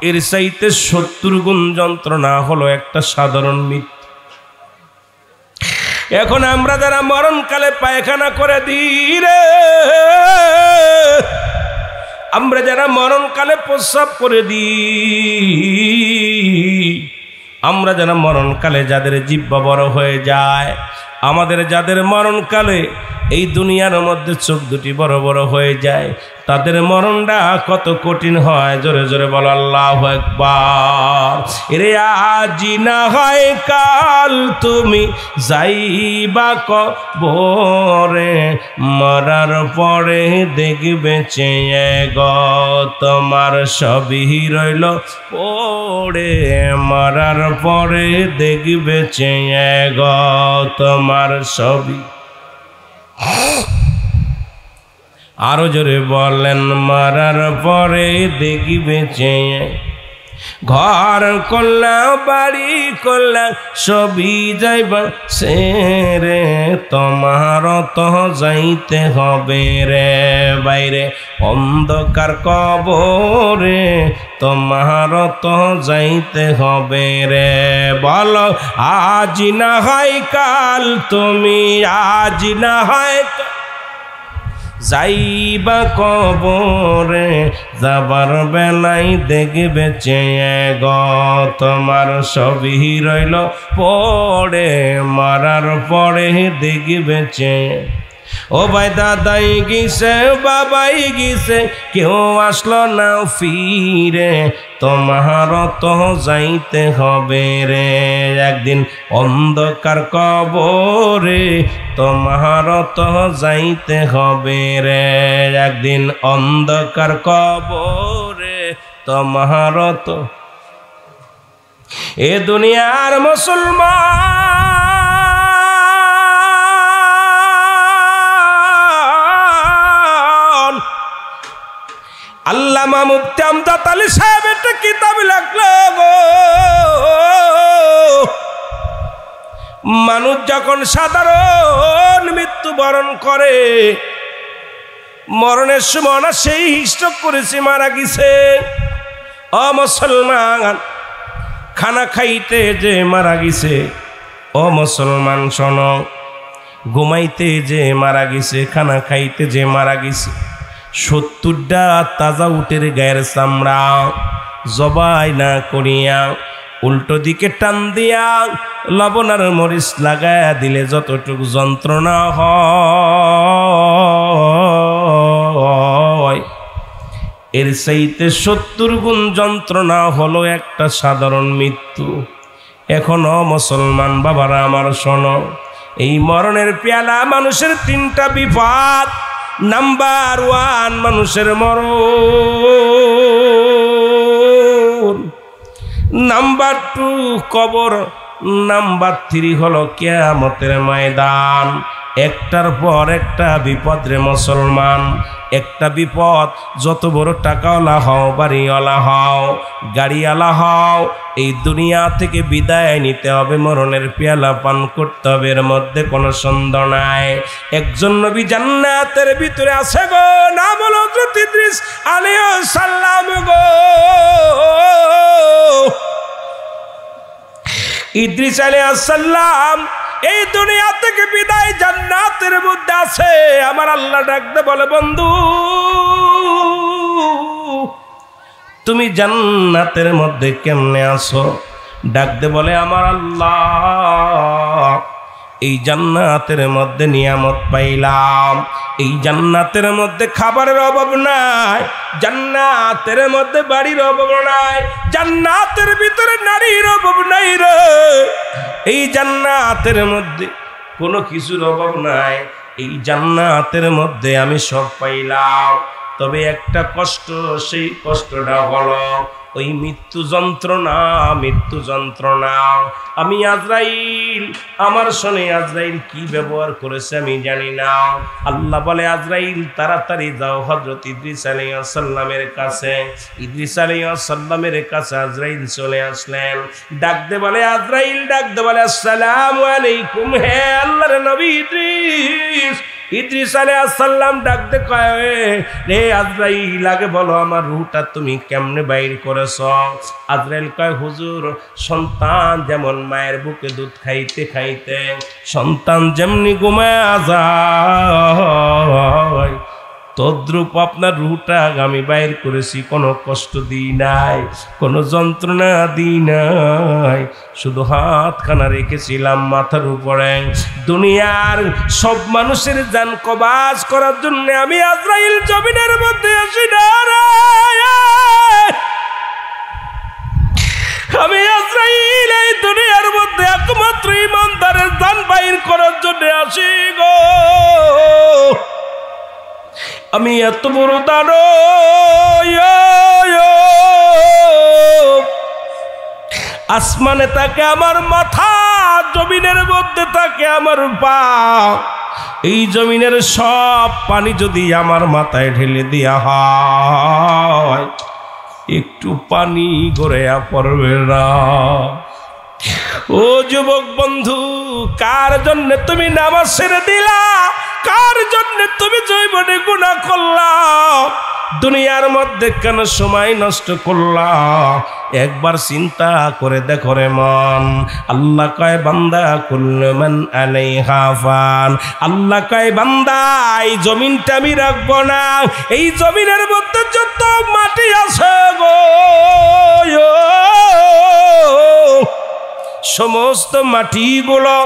এর চাইতে 70 গুণ যন্ত্রণা হলো একটা সাধারণ মৃত্যু। এখন আমরা যারা মরণকালে পায়খানা করে দিই রে, আমরা যারা মরণকালে প্রস্রাব করে দিই, আমরা যারা মরণকালে যাদের জিহ্বা বড় হয়ে যায়, আমাদের যাদের মরণকালে এই দুনিয়ার মধ্যে চোখ দুটি বড় বড় হয়ে যায়, তাদের মরণটা কত কঠিন হয়। জোরে জোরে বলো আল্লাহু আকবার। এরে আজি না হয় কাল তুমি যাইবা কবরে, মরার পরে দেখবে চেয়ে গো তোমার সবই রইল পড়ে, মরার পরে দেখবে চেয়ে গো তোমার সবই। আরো জোরে বলেন, মরার পরে দেখিবে চেয়ে, ঘর করলা বাড়ি করলা সবই যাইবা সেরে, তোমার তো যাইতে হবে রে বাইরে অন্ধকার কবরে, তোমার তো যাইতে হবে রে। বলো আজ না হয় কাল তুমি, আজ না হয় যাইবা কবরে, যাবার বেলাই দেখবে চেয়ে গো তোমার সবই রইল পড়ে, মারার পরে দেখবে চেয়ে। ও ভাই দাদাই গিয়েছে বাবাই গিয়েছে, কেউ আসলো না ফিরে, তোমার তো যাইতে হবে রে একদিন অন্ধকার কবরে, তোমার তো যাইতে হবে রে একদিন অন্ধকার কবরে, তোমার তো। এ দুনিয়ার মুসলমান, আল্লামা মুফতি আমজাদ আলী সাহেব একটা কিতাব লিখলো গো, মানুষ যখন সাধারণ মৃত্যুবরণ করে, মরণের সময় না সেই হিস্ট্রোক করেছে মারা গেছে। ও মুসলমান, খানা খাইতে যে মারা গেছে, ও মুসলমান শোনো, ঘুমাইতে যে মারা গেছে, খানা খাইতে যে মারা গেছে, 70টা তাজা উটের গায়ের চামড়া জবাই না করিয়া উল্টো দিকে টান দিয়া লবণ আর মরিচ লাগায়া দিলে যতটুকু যন্ত্রণা হয়, এর চাইতে 70 গুণ যন্ত্রণা হলো একটা সাধারণ মৃত্যু। এখনো মুসলমান বাবারা আমার শোনো, এই মরণের পেয়ালা মানুষের 3টা বিপদ। নাম্বার 1 মানুষের মরণ, নাম্বার 2 কবর, নাম্বার 3 হলো কিয়ামতের ময়দান। একটার পর একটা বিপদ রে মুসলমান। একটা বিপদ, যত বড় টাকাওয়ালা হও, বাড়িওয়ালা হও, গাড়িওয়ালা হও, এই দুনিয়া থেকে বিদায় নিতে হবে, মরণের পেয়ালা পান করতে হবে, এর মধ্যে কোনো সন্দেহ নাই। একজন নবী জান্নাতের ভিতরে আছে গো, নাম হলো হযরত ইদ্রিস আলাইহিস সালাম গো। ইদ্রিস আলাইহিস সালাম এই দুনিয়া থেকে বিদায় জান্নাতের মধ্যে আছে। আমার আল্লাহ ডাকতে বলে, বন্ধু তুমি জান্নাতের মধ্যে কেমনে আছো? ডাকতে বলে, আমার আল্লাহ এই জান্নাতের মধ্যে নিয়ামত পাইলাম, এই জান্নাতের মধ্যে খাবারের অভাব নাই, জান্নাতের মধ্যে বাড়ির অভাব নাই, জান্নাতের ভিতরে নারীর অভাব নাই রে, এই জান্নাতের মধ্যে কোনো কিছুর অভাব নাই, এই জান্নাতের মধ্যে আমি সব পাইলাম। তবে একটা কষ্ট, সেই কষ্টটা হলো ওই মৃত্যু যন্ত্রণা, মৃত্যু যন্ত্রণা। আমি আজরাইল, আমার সনে আজরাইল কি ব্যবহার করেছে আমি জানি না। আল্লাহ বলে, আজরাইল তাড়াতাড়ি যাও হযরত ইদ্রিস আলাইহিস সালামের কাছে। ইদ্রিস আলাইহিস সালামের কাছে আজরাইল চলে আসলেন। ডাকতে বলে, আজরাইল ডাকতে বলে, আসসালামু আলাইকুম, হে আল্লাহর নবী ইদ্রিস। ইদ্রিস আলাইহিস সালাম ডাকতে কয়, রে আজরাইল, আগে বলো আমার রূহটা তুমি কেমনে বাইর করেছ? আজরাইল কয়, হুজুর, সন্তান যেমন মায়ের বুকে দুধ খাইতে খাইতে সন্তান যেমনি ঘুমায়া যায়, তদ্রূপ আপনার রূহটা আমি বাইর করেছি, কোনো কষ্ট দিই নাই, কোনো যন্ত্রণা দিই নাই, শুধু হাতখানা রেখেছিলাম মাথার উপরে। দুনিয়ার সব মানুষের জান কবাজ করার জন্য আমি আজরাইল জমিনের মধ্যে আসি না রে, আমি আজরাইল এই দুনিয়ার মধ্যে একমাত্র ইমানদারের জান বাইর করার জন্য আসি গো। আমি এত বড় দানব, আসমানে থাকে আমার মাথা, জমিনের মধ্যে থাকে আমার পা, এই জমিনের সব পানি যদি আমার মাথায় ঢেলে দেয়া হয়, একটু পানি গড়িয়া পড়বে না। ও যুবক বন্ধু, কার জন্য তুমি নামাজ ছেড়ে দিলা? কার জন্য তুমি জীবনে গুনাহ করলা? দুনিয়ার মধ্যে কেন সময় নষ্ট করলা? একবার চিন্তা করে দেখো রে মন। আল্লাহ কয়, বান্দা কুল্লু মান আলাইহা ফান, আল্লাহ কয়, বান্দা এই জমিনটা আমি রাখবো না, এই জমিনের মধ্যে যত মাটি আছে গো, সমস্ত মাটিগুলো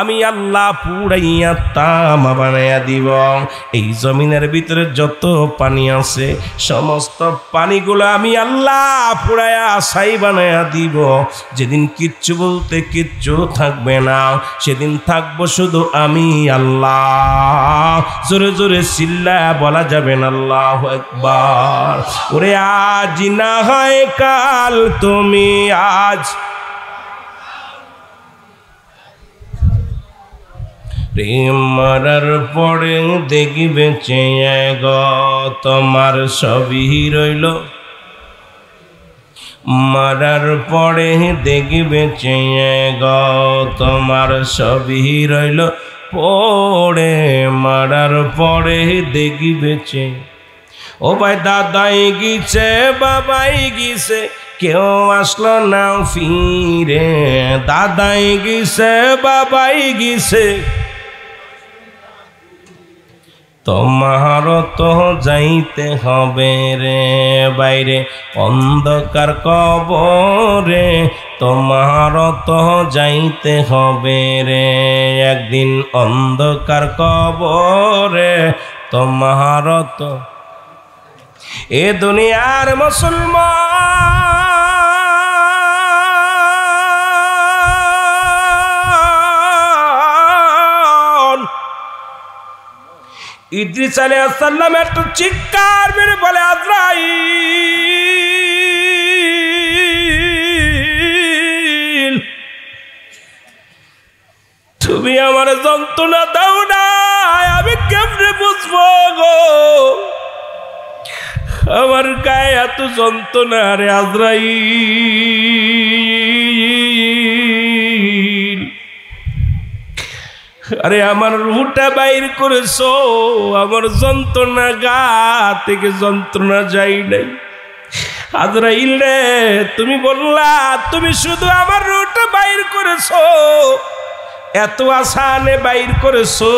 আমি আল্লাহ পুড়াইয়া তামা বানাইয়া দিব। এই জমিনের ভিতরে যত পানি আছে সমস্ত পানিগুলো আমি আল্লাহ পুড়াইয়া ছাই বানাইয়া দিব। যেদিন কিচ্ছু বলতে কিচ্ছু থাকবে না, সেদিন থাকবো শুধু আমি আল্লাহ। জোরে জোরে চিল্লা বলা যাবে না আল্লাহু আকবার। ওরে আজ না হয় কাল, তুমি আজ মরার পরে দেখবে চেয়ে গো, তোমার সবই রইল, মরার পরে দেখবে চেয়ে গো, তোমার সবই রইল পড়ে, মরার পরে দেখবে চেয়ে। ও ভাই, দাদাই গিয়েছে, বাবাই গিয়েছে, কেউ আসলো না ফিরে, দাদাই গিয়েছে, বাবাই গিয়েছে, তোমারও তো যাইতে হবে রে বাইরে অন্ধকার কবরে, তোমারও তো যাইতে হবে রে একদিন অন্ধকার কবরে, তোমারও তো। এ দুনিয়ার মুসলমান, ইদ্রিস আলাইহিস সালাম একটু চিৎকার মেরে বলে, আজরাইল, তুমি আমার যন্ত্রণা দাও না, আমার গায়ে এত যন্ত্রণা রে আজরাইল, আরে আমার রুহটা বাইর করেছো, আমার যন্ত্রণা গা থেকে যন্ত্রণা যাই নাই। আজরাইল রে, তুমি বললা তুমি শুধু আমার রুহটা বাইর করেছো, এত আসানে বাইর করেছো।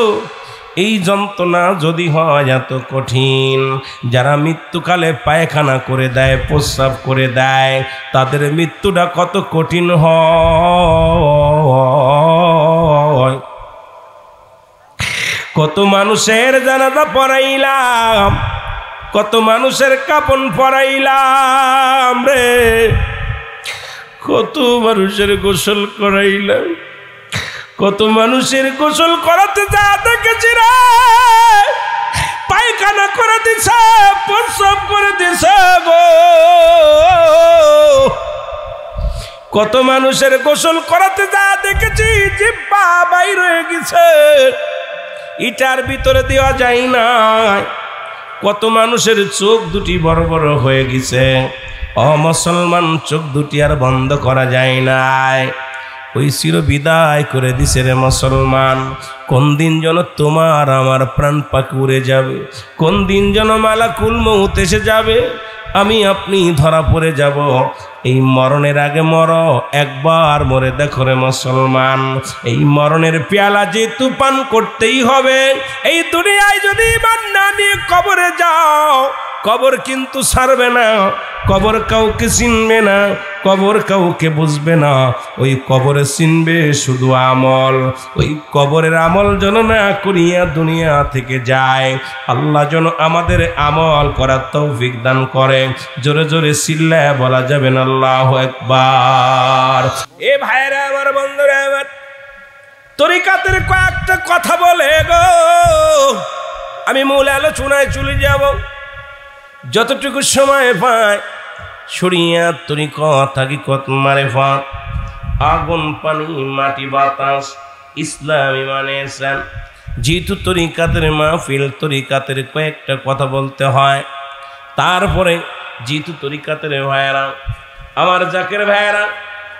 এই যন্ত্রণা যদি হয় এত কঠিন, যারা মৃত্যুকালে পায়খানা করে দেয়, প্রস্রাব করে দেয়, তাদের মৃত্যুটা কত কঠিন হয়। কত মানুষের জানাজা পড়াইলাম, কত মানুষের কাপন পরাইলাম রে, কত মানুষের গোসল করাইলাম, কত মানুষের গোসল করাতে যা দেখেছি রে, পায়খানা করে দিছে, প্রস্রাব করে দিছে গো। কত মানুষের গোসল করাতে যা দেখেছি, জিহ্বা বাইর হয়ে গেছে, ইটার ভিতরে দেওয়া যায় না। কত মানুষের চোখ দুটি বড় বড় হয়ে গেছে, মুসলমান চোখ দুটি আর বন্ধ করা যায় নাই, ওই চির বিদায় করে দিছে রে মুসলমান। কোন দিন যেন তোমার আমার প্রাণ পাখি উড়ে যাবে, কোন দিন যেন মালাকুল মউত এসে যাবে, আমি আপনি ধরা পড়ে যাব। এই মরণের আগে মরো, একবার মরে দেখো রে মুসলমান। এই মরণের পেয়ালা যেহেতু পান করতেই হবে, এই দুনিয়ায় যদি ইমান না নিয়ে কবরে যাও, কবর কিন্তু ছাড়বে না, কবর কাউকে চিনবে না, কবর কাউকে বুঝবে না, ওই কবরে চিনবে শুধু আমল। ওই কবরের আমল যেন না করিয়া দুনিয়া থেকে যায়। আল্লাহ যেন আমাদের আমল করার তৌফিক দান করে। জোরে জোরে চিল্লায় বলা যাবে না আল্লাহু আকবার। এ ভাইরা আমার, বন্ধুরা আমার, তরিকাতের কয়েকটা কথা বলে গো আমি মূল আলোচনায় চলে যাব। যতটুকু সময় পায় শরিয়াত, তরিকত, হাকিকত, মারিফাত, আগুন, পানি, মাটি, বাতাস, ইসলামী মানে ইসলাম, যেহেতু তরিকাতের মাহফিল, তরিকাতের কয়েকটা কথা বলতে হয়। তারপরে যেহেতু তরিকাতের ভাইয়েরা, আমার জাকের ভাইয়েরা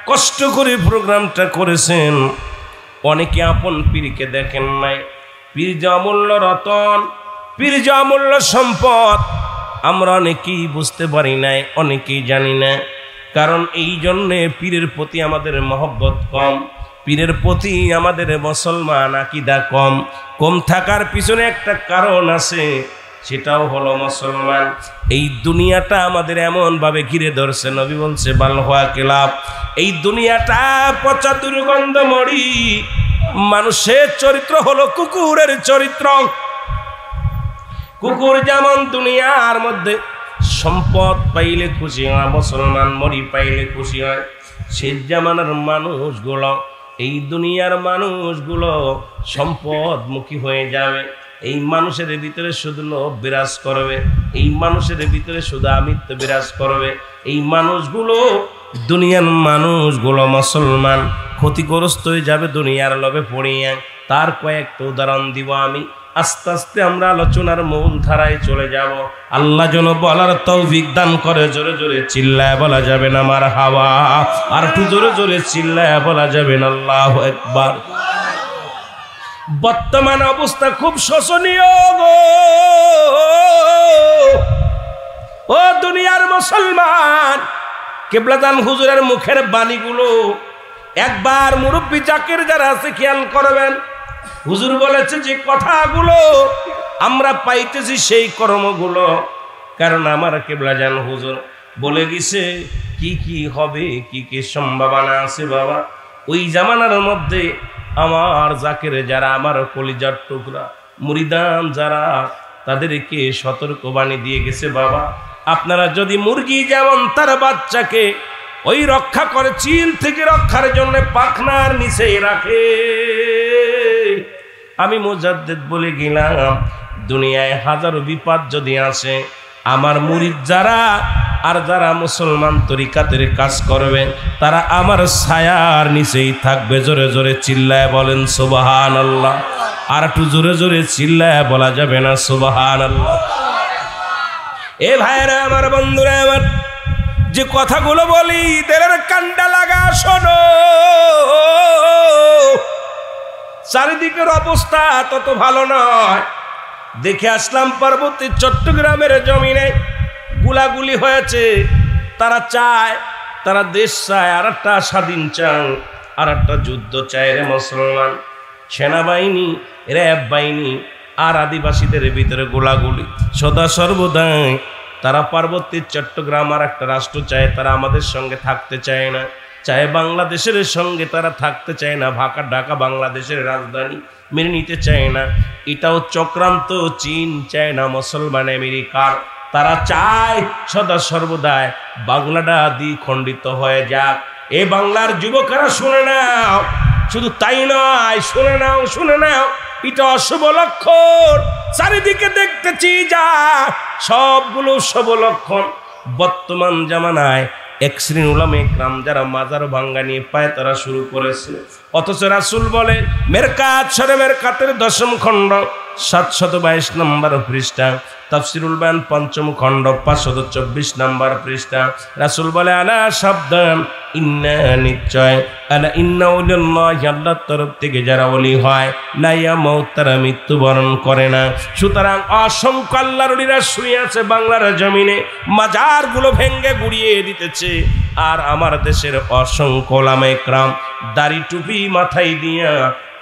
কষ্ট করে প্রোগ্রামটা করেছেন, অনেকে আপন পীরকে দেখেন নাই। পীর যে অমূল্য রতন, পীর যে অমূল্য সম্পদ, আমরা অনেকেই বুঝতে পারি নাই, অনেকেই জানি না। কারণ এই জন্যে পীরের প্রতি আমাদের মহব্বত কম, পীরের প্রতি আমাদের মুসলমান আকীদা কম। কম থাকার পিছনে একটা কারণ আছে, সেটাও হলো মুসলমান। এই দুনিয়াটা আমাদের এমনভাবে ঘিরে ধরছে, নবী বলছে বাল হুয়া কিলাব, এই দুনিয়াটা পচা দুর্গন্ধ মরি। মানুষের চরিত্র হলো কুকুরের চরিত্র। কুকুর যেমন দুনিয়ার মধ্যে সম্পদ পাইলে খুশি হয়, মুসলমান মরি পাইলে খুশি হয়। সে জামানার মানুষগুলো, এই দুনিয়ার মানুষগুলো সম্পদমুখী হয়ে যাবে। এই মানুষের ভিতরে শুধু লোভ বিরাজ করবে, এই মানুষের ভিতরে শুধু আমিত্ব বিরাজ করবে। এই মানুষগুলো, দুনিয়ার মানুষগুলো মুসলমান ক্ষতিগ্রস্ত হয়ে যাবে দুনিয়ার লোভে পড়িয়ে। তার কয়েকটা উদাহরণ দিব আমি, আস্তে আস্তে আমরা আলোচনার মূল ধারায় চলে যাব। আল্লাহ যেন বলার তৌফিক দান করে। জোরে জোরে চিল্লায় বলা যাবে না মারহাবা, আর একটু জোরে জোরে চিল্লায় বলা যাবে না আল্লাহু আকবার। বর্তমান অবস্থা খুব শোচনীয় গো। ও দুনিয়ার মুসলমান, কিবলাদান হুজুরের মুখের বাণীগুলো একবার মুরব্বী জাকির যারা আছে খেয়াল করবেন। হুজুর বলেছে যে কথাগুলো আমরা পাইতেছি সেই কর্মগুলো, কারণ আমার কিবলাদান হুজুর বলে গেছে কি কি হবে, কি কি সম্ভাবনা আছে। বাবা, ওই জামানার মধ্যে আমার জাকির যারা, আমার কলিজার টুকরা মুরিদান যারা, তাদেরকে সতর্কবাণী দিয়ে গেছে। বাবা, আপনারা যদি মুরগি যেমন তার বাচ্চাকে ওই রক্ষা করে, চিল থেকে রক্ষার জন্য পাখনার নিচে রাখে, আমি মুজাদ্দিদ বলে গেলাম দুনিয়ায় হাজারো বিপদ যদি আসে, আমার মুরিদ যারা আর যারা মুসলমান তরিকাতের কাজ করবে, তারা আমার ছায়ার নিচেই থাকবে। জোরে জোরে চিল্লায় বলেন সুবহানাল্লাহ। আর একটু জোরে জোরে চিল্লায় বলা যাবে না সুবহানাল্লাহ। এ ভাইরা আমার, বন্ধুরা আমার, যে কথাগুলো বলি দিলের কান্ডা লাগা শোনো। চারিদিকের অবস্থা তত ভালো নয়। দেখে আসলাম পার্বতী চট্টগ্রামের জমিনে গুলাগুলি হয়েছে। তারা চায়, তারা দেশ চায়, আর একটা স্বাধীন চায়, আর একটা যুদ্ধ চায় রে মুসলমান। সেনাবাহিনী, র্যাব বাহিনী আর আদিবাসীদের ভিতরে গোলাগুলি সদা সর্বদাই। তারা পার্বতী চট্টগ্রাম আর একটা রাষ্ট্র চায়, তারা আমাদের সঙ্গে থাকতে চায় না, চায় বাংলাদেশের সঙ্গে তারা থাকতে চায় না। ঢাকা বাংলাদেশের রাজধানী মেনে নিতে চায় না। এটাও চক্রান্ত। চীন চায় না মুসলমান আমেরিকার, তারা চায় সদা সর্বদাই বাংলাটা দ্বিখণ্ডিত হয়ে যাক। এই বাংলার যুবকেরা শুনে নাও, শুধু তাই নয়, শুনে নাও, শুনে নাও, এটা অশুভ লক্ষণ। চারিদিকে দেখতেছি যা সবগুলো শুভ লক্ষণ। বর্তমান জামানায় এক শ্রেণী উলামা ইকরাম যারা মাজার ভাঙ্গা নিয়ে পায় তারা শুরু করেছে। অথচ রাসূল বলে মেরকাত সরে মেরকাতের 10ম খণ্ড 722 নম্বর পৃষ্ঠা, তাফসিরুল বায়ান 5ম খণ্ড 524 নম্বর পৃষ্ঠা, রাসূল বলে আলা সাবধান, ইন্না নিশ্চয়, আলা ইন্না উলিল্লাহি, আল্লাহর তরফ থেকে যারা ওলি হয়, লা ইয়ামুত, তারা মৃত্যুবরণ করে না। সুতরাং অসংখ্য আল্লাহর ওলিরা শুয়ে আছে বাংলার জমিনে, মাজারগুলো ভেঙ্গে গুড়িয়ে দিতেছে। আর আমার দেশের অসংখ্য উলামা ইকরাম দাড়ি টুপি মাথায় দিয়া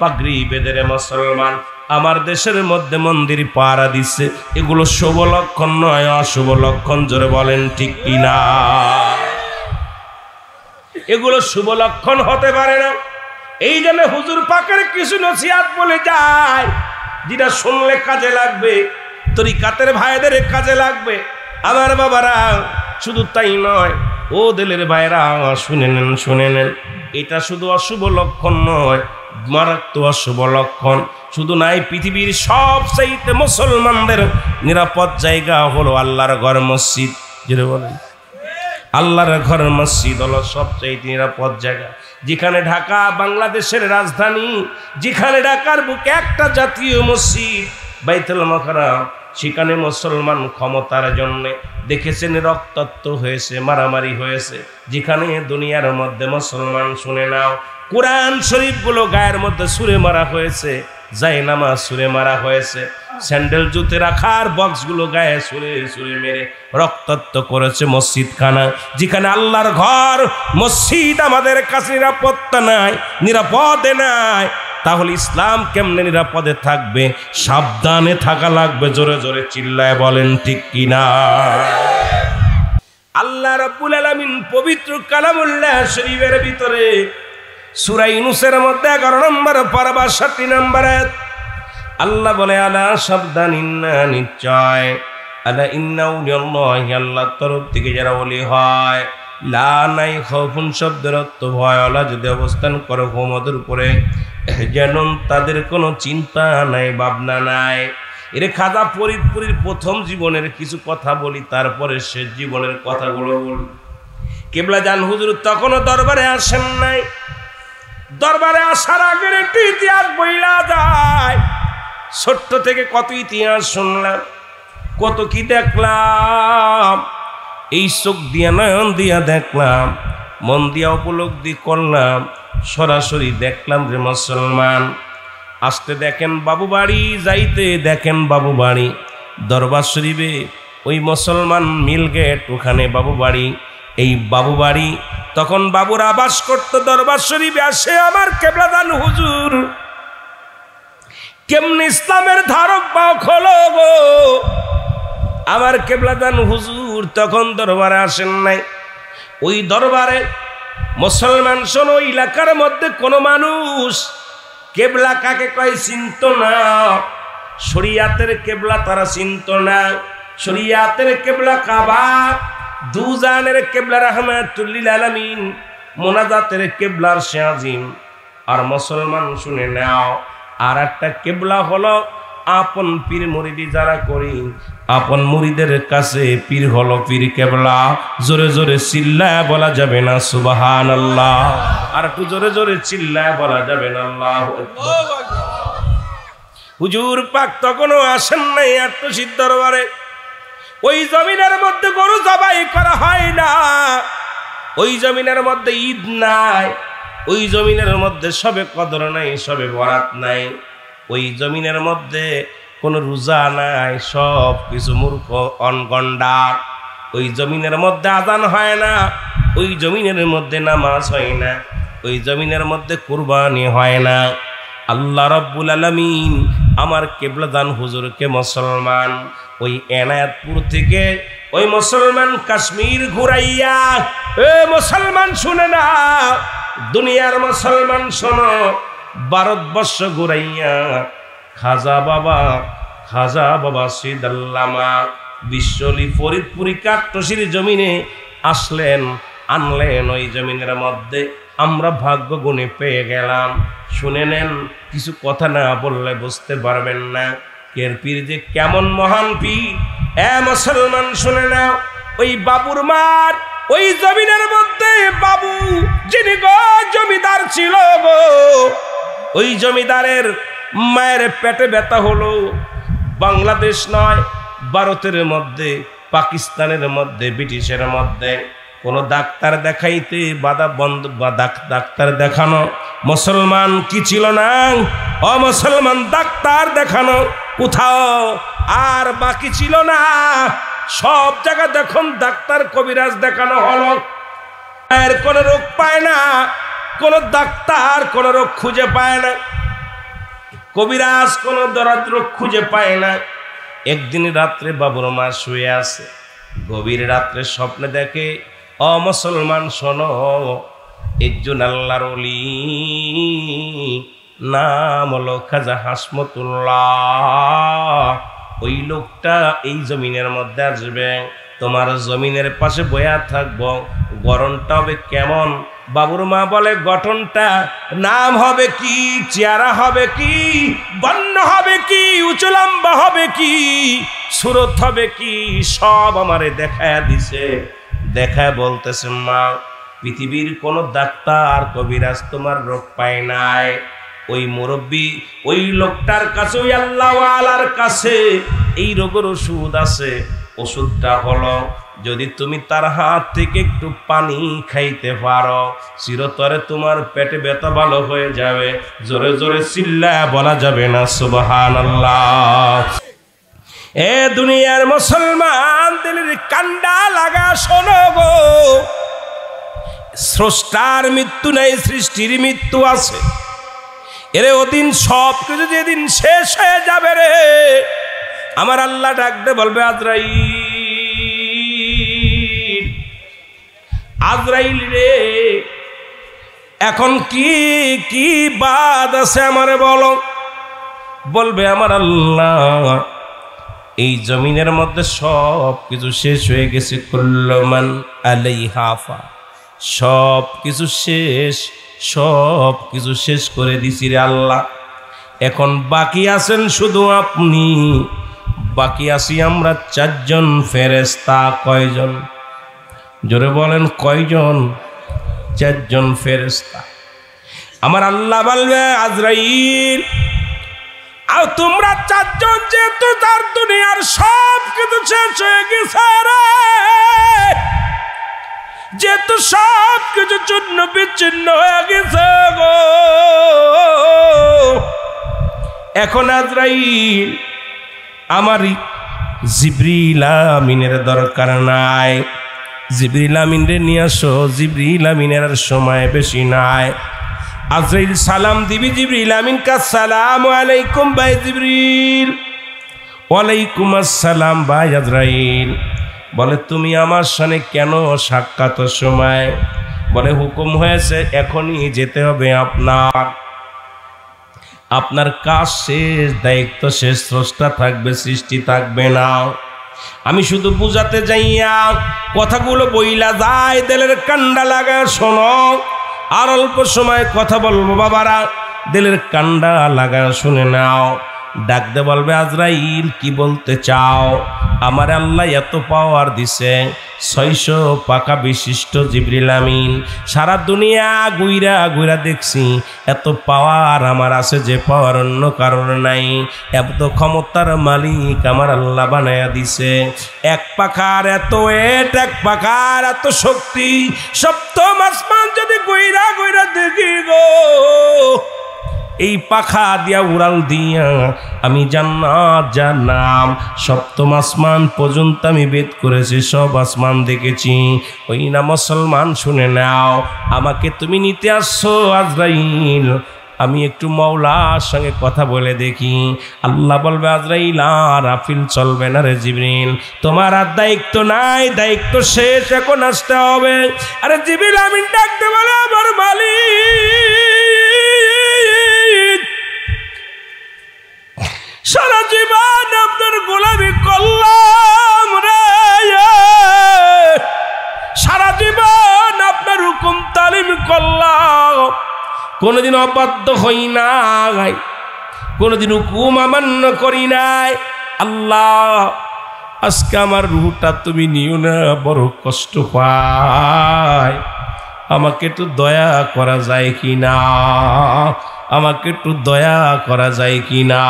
পাগড়ি বেঁধে মুসলমান আমার দেশের মধ্যে মন্দির পাহারা দিচ্ছে। এগুলো শুভ লক্ষণ নয়, অশুভ লক্ষণ। জোরে বলেন ঠিক কিনা? এগুলো শুভ লক্ষণ হতে পারে না। এই জন্য হুজুর পাকের কিছু নসিহত বলে যায়, যেটা শুনলে কাজে লাগবে, তরিকাতের ভাইদের কাজে লাগবে। আমার বাবারা, শুধু তাই নয়, ও দিলের ভাইরা, শুনে নেন, শুনে নেন, এটা শুধু অশুভ লক্ষণ নয়, মারাত্মক অশুভ লক্ষণ। শুধু নাই, পৃথিবীর সবচাইতে মুসলমানদের নিরাপদ জায়গা হলো আল্লাহর ঘর, মসজিদ। যেটা বলেন আল্লাহর ঘর, মসজিদ হলো সবচাইতে নিরাপদ জায়গা। যেখানে ঢাকা বাংলাদেশের রাজধানী, যেখানে ঢাকার বুকে একটা জাতীয় মসজিদ বাইতুল মুকাররম, সেখানে মুসলমান ক্ষমতার জন্য দেখেছেন রক্তাক্ত হয়েছে, মারামারি হয়েছে। যেখানে দুনিয়ার মধ্যে মুসলমান, শুনে নাও, কোরআন শরীফগুলো গায়ের মধ্যে ছুঁড়ে মারা হয়েছে, জায়নামাজ ছুঁড়ে মারা হয়েছে, স্যান্ডেল জুতে রাখার বক্সগুলো গায়ে ছুঁড়ে ছুঁড়ে মেরে রক্তাক্ত করেছে মসজিদখানা। যেখানে আল্লাহর ঘর, মসজিদ আমাদের কাছে নিরাপত্তা নাই, নিরাপদে নাই, তাহলে ইসলাম কেমনে নিরাপদে থাকবে? সাবধানে থাকা লাগবে। জোরে জোরে চিল্লায় বলেন ঠিক কিনা? আল্লাহ রাব্বুল আলামিন পবিত্র কালামুল্লাহ শরীফের ভিতরে সূরা ইউনূসের মধ্যে 11 নম্বর পারা 62 নম্বর আয়াত আল্লাহ বলে, আলা সাবধান, ইন্না নিশ্চয়, আলা ইন্না উলিয়াল্লাহি, আল্লাহর তরফ থেকে যারা ওলি হয়, লা নাই খাউফুন শব্দের অর্থ ভয়, আলা যদি অবস্থান করে ওদের উপরে, যেন তাদের কোনো চিন্তা নাই, ভাবনা নাই। এর খাজা ফরিদপুরীর প্রথম জীবনের কিছু কথা বলি, তারপরে শেষ জীবনের কথাগুলো বলি। কেবলা জান হুজুর তখনও দরবারে আসেন নাই। দরবারে আসার আগের একটু ইতিহাস বইলা যায়। ছোট্ট থেকে কত ইতিহাস শুনলাম, কত কি দেখলাম, এই চোখ দিয়া নয়ন দিয়া দেখলাম, মন দিয়া উপলব্ধি করলাম, সরাসরি দেখলাম যে মুসলমান। আসতে দেখেন বাবু বাড়ি, যাইতে দেখেন বাবু বাড়ি। দরবার শরীফে ওই মুসলমান মিল গেট, ওখানে বাবু বাড়ি। এই বাবু বাড়ি তখন বাবুর আবাস করতো দরবার শরীফে। আসে আমার কেবলাদান হুজুর, কেমনি ইসলামের ধারক বাহক হলো গো। আমার কেবলাদান হুজুর তখন দরবারে আসেন নাই। ওই দরবারে মুসলমান, শোনো, এলাকার মধ্যে কোনো মানুষ কেবলা কাকে কয় চিনত না। শরিয়াতের কেবলা তারা চিনত না। শরিয়াতের কেবলা কাবা, দুজানের কেবলা রাহমাতুল লিল আলামিন, মোনাজাতের কেবলার শাজিম। আর মুসলমান শুনে নাও, আর একটা কেবলা হলো আপন পীর মুরিদি যারা করি, আপন মুরিদের কাছে পীর হলো পীর কেবলা। জোরে জোরে চিল্লায় বলা যাবে না সুবহানাল্লাহ? আর একটু জোরে জোরে চিল্লায় বলা যাবে না আল্লাহু আকবার? হুজুর পাক তখনও আসেন নাই আত্মসিদ্ধ দরবারে। ওই জমিনের মধ্যে গরু জবাই করা হয় না, ওই জমিনের মধ্যে ঈদ নাই, ওই জমিনের মধ্যে সবে কদর নাই, সবে বরাত নাই, ওই জমিনের মধ্যে কোনো রোজা নাই, সব কিছু মূর্খ অনগন্ডার। ওই জমিনের মধ্যে আজান হয় না, ওই জমিনের মধ্যে নামাজ হয় না, ওই জমিনের মধ্যে কুরবানি হয় না। আল্লাহ রাব্বুল আলামিন আমার কিবলাদান হুজুরকে মুসলমান ওই এনায়েতপুর থেকে ওই মুসলমান কাশ্মীর ঘুরাইয়া, এ মুসলমান শুনে না, দুনিয়ার মুসলমান শোনো, ভারতবর্ষ ঘুরাইয়া খাজা বাবা সিদাল্লামা বিশ্বলি ফরিদপুরি কাট্টসির জমিনে আসলেন, আনলেন ওই জমিনের মধ্যে। আমরা ভাগ্য গুণে পেয়ে গেলাম। শুনে নেন, কিছু কথা না বললে বুঝতে পারবেন না এর পীর যে কেমন মহান পীর। এ মুসলমান শুনে নাও, ওই বাবুর মার ওই জমিনের মধ্যে বাবু যিনি গো জমিদার ছিল গো, ওই জমিদারের মায়ের পেটে ব্যথা হলো। বাংলাদেশ নয়, ভারতের মধ্যে, পাকিস্তানের মধ্যে, ব্রিটিশের মধ্যে কোনো ডাক্তার দেখাইতে বাধা বন্ধ, ডাক্তার দেখানো মুসলমান কি ছিল না? অমুসলমান ডাক্তার দেখানো কোথাও আর বাকি ছিল না। সব জায়গা দেখুন ডাক্তার কবিরাজ দেখানো হলো, এর কোনো রোগ পায় না, কোনো ডাক্তার কোনো রোগ খুঁজে পায় না, কবিরাজ কোনো দরদ রোগ খুঁজে পায় না। একদিন রাত্রে বাবুর মা শুয়ে আছে, গভীর রাত্রে স্বপ্নে দেখে, অমুসলমান শোনো, একজন আল্লাহর ওলি নাম হলো খাজা হাসমতুল্লাহ, ওই লোকটা এই জমিনের মধ্যে আসবে, তোমার জমিনের পাশে বয়া থাকবো। গঠনটা হবে কেমন? বাবুর মা বলে, গঠনটা নাম হবে কি, চেহারা হবে কি, বর্ণ হবে কি, উঁচু লম্বা হবে কি, সুরত হবে কি, সব আমারে দেখায় দিছে। দেখায় বলতেছে, মা পৃথিবীর কোন ডাক্তার কবিরাজ তোমার রোগ পায় নাই। ওই মুরব্বী ওই লোকটার কাছে, ওই আল্লাহওয়ালার কাছে এই রোগের ওষুধ আছে। ওষুধটা হলো, যদি তুমি তার হাত থেকে একটু পানি খাইতে পারো, চিরতরে তোমার পেটে ব্যথা ভালো হয়ে যাবে। জোরে জোরে চিল্লায় বলা যাবে না সুবহানাল্লাহ। এ দুনিয়ার মুসলমান দিলের কান্ডা লাগা শোনো গো, স্রষ্টার মৃত্যু নাই, সৃষ্টির মৃত্যু আছে। এরে ওদিন সব কিছু যেদিন শেষ হয়ে যাবে রে, আমার আল্লাহ ডাকতে বলবে, আজরাইল, আজরাইল রে, এখন কি কি বাদ আছে আমারে বলো। বলবে, আমার আল্লাহ এই জমিনের মধ্যে সব কিছু শেষ হয়ে গেছে, কুল্লুমান আলাইহা ফান, সব কিছু শেষ, সব কিছু শেষ করে দিছি রে আল্লাহ। এখন বাকি আছেন শুধু আপনি, বাকি আছি আমরা চারজন ফেরেশতা। কয়জন? জোরে বলেন কয়জন? চারজন ফেরেশতা। আমার আল্লাহ বলবে, আজরাইল আর তোমরা চারজন যেহেতু তার দুনিয়ার সব কিছু শেষ হয়ে গেছে রে, যেহেতু সব কিছু চূর্ণ বিচ্ছিন্ন হয়ে গেছে গো, এখন আজরাইল আমার জিবরিল আমিনের দরকার নাই, জিবরিল আমিনরে নিয়ে আসো। জিবরিল আমিনের সময় বেশি নাই। আজরাইল সালাম দিবি, জিবরিল আমিন কা সালাম আলাইকুম ভাই জিবরিল। ওয়ালাইকুম আসসালাম ভাই আজরাইল। বলে, তুমি আমার সাথে কেন সাক্ষাৎ সময়? বলে, হুকুম হয়েছে এখনই যেতে হবে আপনার, আপনার কাজ শেষ, দায়িত্ব শেষ, স্রষ্টা থাকবে, সৃষ্টি থাকবে না। আমি শুধু বুঝাতে যাইয়া কথাগুলো বইলা যায়, দিলের কান্ডা লাগা শোনো। আর অল্প সময় কথা বলবো বাবারা, দিলের কান্ডা লাগা শুনে নাও। ডাকতে বলবে আজরাইল কি বলতে চাও? আমার আল্লাহ এত পাওয়ার দিছে, 600 পাকা বিশিষ্ট জিবরিল আমিন। সারা দুনিয়া গুইরা গুইরা দেখছি এত পাওয়ার আমার আছে যে পাওয়ার অন্য কারণ নাই। এত ক্ষমতার মালিক আমার আল্লাহ বানায়া দিছে। এক পাখার এত ওয়েট, এক পাখার এত শক্তি। সপ্তম আসমান যদি গুইরা গুইরা দেখি গো, এই পাখা দিয়া উড়াল দিয়া আমি জান্নাত জান্নাম সপ্তম আসমান পর্যন্ত আমি বেদ করেছি, সব আসমান দেখেছি। ওই না মুসলমান শুনে নাও, আমাকে তুমি নিতে আসছো আজরাইল, আমি একটু মাওলার সঙ্গে কথা বলে দেখি। আল্লাহ বলবে আজরাইল আর আফিল চলবে না রে জিবরিল, তোমার আর দায়িত্ব নাই, দায়িত্ব শেষ, এখন আসতে হবে। আরে জিবরিল আমিন ডাকতে বলে আমার মালিক, সারা জীবন আপনার গোলামি করলাম রে, সারা জীবন আপনার হুকুম তালিম করলাম, কোনদিন অবাধ্য হই নাই, কোনদিন হুকুম অমান্য করি নাই। আল্লাহ আজকে আমার রুহটা তুমি নিও না, বড় কষ্ট পায়, আমাকে একটু দয়া করা যায় কি না, আমাকে একটু দয়া করা যায় কি না?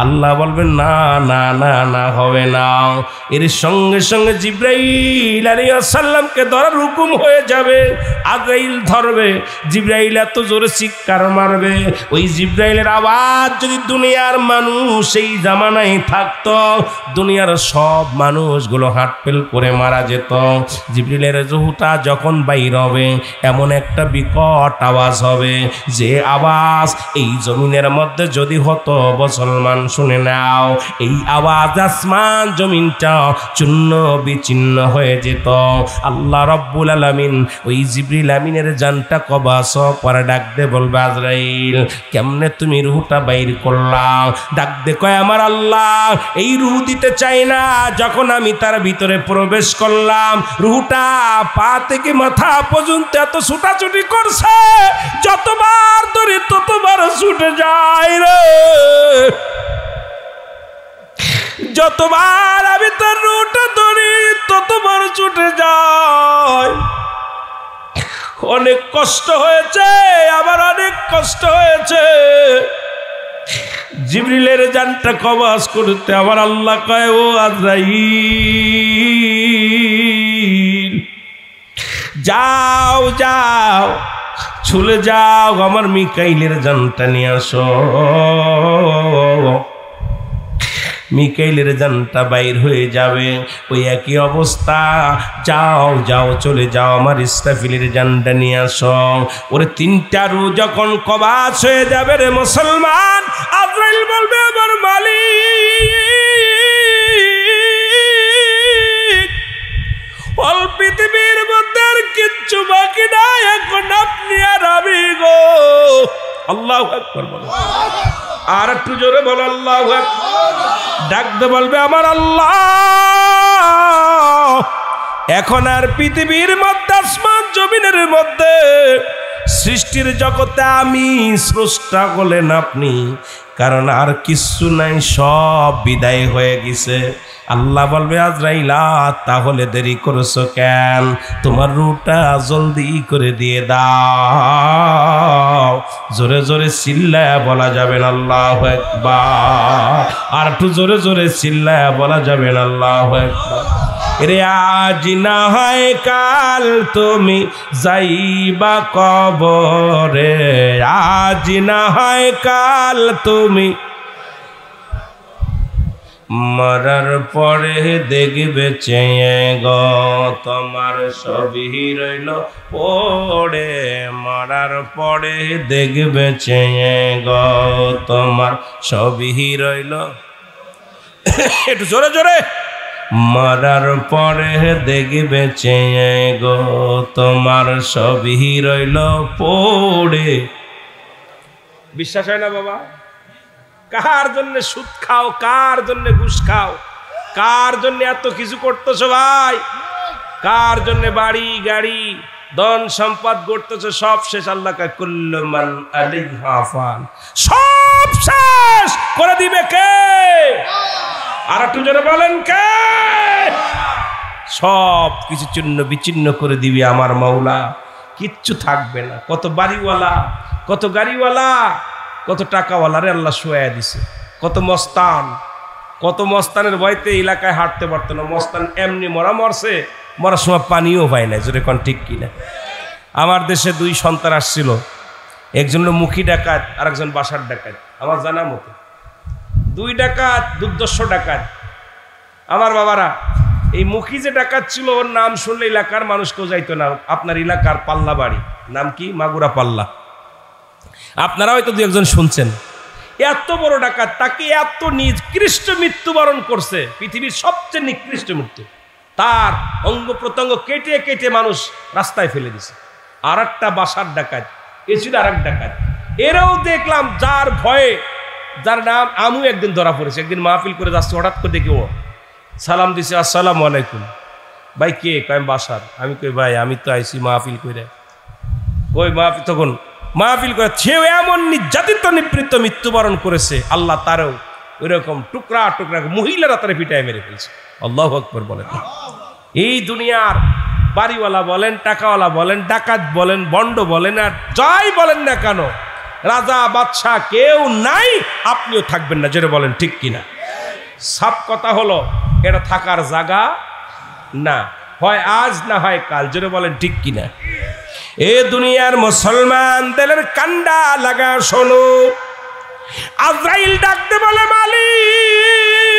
আল্লাহ বলবেন না না না না, হবে না। এর সঙ্গে সঙ্গে জিবরাইল আলাইহিস সালামকে ধরার হুকুম হয়ে যাবে। আজরাইল ধরবে, জিবরাইল এত জোরে চিৎকার মারবে, ওই জিবরাইলের আওয়াজ যদি দুনিয়ার মানুষ এই জামানায় থাকতো, দুনিয়ার সব মানুষগুলো হাটফেল করে মারা যেত। জিবরাইলের রূহটা যখন বাইর হবে এমন একটা বিকট আওয়াজ হবে, যে আওয়াজ এই জমিনের মধ্যে যদি হতো, মুসলমান শুনে নাও, এই আওয়াজ আসমান জমিনটা চূর্ণ বিচ্ছিন্ন হয়ে যেত। আল্লাহ রব্বুল আলামিন ওই জিবরিল আমিনের জানটা কবাস পরে ডাক দে বলবে আজরাইল কেমনে তুমি রুহটা বাইর করলাম? ডাক দে কয় আমার আল্লাহ এই রুহ দিতে চাই না, যখন আমি তার ভিতরে প্রবেশ করলাম রুহটা পা থেকে মাথা পর্যন্ত এত ছুটাছুটি করছে, যতবার ধরে ততবার ছুটে যায় রে, যতবার আমি তার রুহটা ধরি ততবার ছুটে যায়। অনেক কষ্ট হয়েছে, আমার অনেক কষ্ট হয়েছে। জিবরিলের জানটা কবজ করতে আমার আল্লাহ কয় ও আজরাইল যাও যাও, চলে যাও, আমার মিকাইলের জানটা নিয়ে আসো। মিকাইলের জানটা বাইর হয়ে যাবে, ওই একই অবস্থা, যাও যাও চলে যাও, আমার ইসরাফিলের জানটা নিয়ে আসো। ওরে তিনটা রূহ যখন কবাজ হয়ে যাবে রে মুসলমান, আজরাইল বলবে আমার মালিক অল পৃথিবীর মধ্যে আর কিচ্ছু বাকি নাই, এখন আপনি আর আমি গো। আল্লাহু আকবার বলো, আর একটু জোরে বলো আল্লাহু আকবার। ডাকতে বলবে আমার আল্লাহ এখন আর পৃথিবীর মধ্যে আসমান জমিনের মধ্যে সৃষ্টির জগতে আমি স্রষ্টা বলেন আপনি, কারণ আর কিছু নাই, সব বিদায় হয়ে গেছে। আল্লাহ বলবে আজরাইলা তাহলে দেরি করছো কেন? তোমার রুহটা জলদি করে দিয়ে দাও। জোরে জোরে চিল্লায়া বলা যাবেন আল্লাহু আকবার, আর একটু জোরে জোরে চিল্লায়া বলা যাবেন আল্লাহু আকবার। রে আজ না হয় কাল তুমি যাইবা কবরে, আজ না হয় কাল তুমি মরার পরে দেখবে চেয়ে গো, তোমার সবই রইল পড়ে, মরার পরে দেখবে চেয়ে গো, তোমার সবই রইল, একটু জোরে জোরে, মরার পরে দেখবে চেয়ে গো, তোমার সবই রইল পড়ে। বিশ্বাস হয় না বাবা? কার জন্য সুদ খাও, কার জন্য ঘুষ খাও, কার জন্য এত কিছু করতেছো ভাই, কার জন্য বাড়ি গাড়ি, ধন সম্পদ গড়তেছে, সব শেষ। আল্লাহ কয় কুল্লু মান আলাইহা ফান, সব শেষ করে দিবে কে? আর একটু জোরে বলেন কে? সব কিছু চূর্ণ বিচ্ছিন্ন করে দিবে আমার মাওলা, কিচ্ছু থাকবে না। কত বাড়িওয়ালা, কত গাড়িওয়ালা, কত টাকাওয়ালারে আল্লাহ শোয়া দিছে। কত মস্তান, কত মস্তানের ভয়তে এলাকায় হাঁটতে পারতো না। মস্তান এমনি মরছে, মরার সময় পানিও পায় না। জোরে কোন ঠিক কিনা? আমার দেশে 2 সন্তান আসছিল, একজন হলো মুখী ডাকাত আর একজন বাসার ডাকাত। আমার জানা মতো 2 ডাকাত, দুর্দর্শ ডাকাত। আমার বাবারা, এই মুখী যে ডাকাত ছিল, ওর নাম শুনলে এলাকার মানুষ কেউ যাইতো না। আপনার এলাকার পাল্লা বাড়ি, নাম কি? মাগুরা পাল্লা। আপনারা হয়তো 2-1 জন শুনছেন। এত বড় ডাকাত, তাকে এত নিকৃষ্ট মৃত্যুবরণ করছে, পৃথিবীর সবচেয়ে নিকৃষ্ট মৃত্যু। তার অঙ্গ প্রত্যঙ্গ কেটে কেটে মানুষ রাস্তায় ফেলে দিছে। আর একটা বাসার ডাকাত, এ ছিল আর এক ডাকাত। এরাও দেখলাম যার ভয়ে, যার নাম আমু, একদিন ধরা পড়েছে। একদিন মাহফিল করে যাচ্ছে, হঠাৎ করে দেখে ও সালাম দিছে, আসসালামু আলাইকুম। ভাই কে? কয় বাসার। আমি কই ভাই আমি তো আইছি মাহফিল করে। ওই মাহফিল, তখন মাহফিল করে সেও এমন নির্যাতিত নিবৃত্ত মৃত্যুবরণ করেছে, আল্লাহ তারও ওইরকম টুকরা টুকরা মহিলারা তারা পিটায় মেরে ফেলছে। আল্লাহু আকবার বলেন। এই দুনিয়ার বাড়িওয়ালা বলেন, টাকাওয়ালা বলেন, ডাকাত বলেন, বন্ড বলেন, আর যাই বলেন না কেন, রাজা বাদশাহ কেউ নাই, আপনিও থাকবেন না। যেটা বলেন ঠিক কিনা? সাপ কথা হলো, এটা থাকার জায়গা না, হয় আজ না হয় কাল। যেটা বলেন ঠিক কিনা? এ দুনিয়ার মুসলমান দিলের কান্ডা লাগা শোনো। আজরাইল ডাকতে বলে, মালিক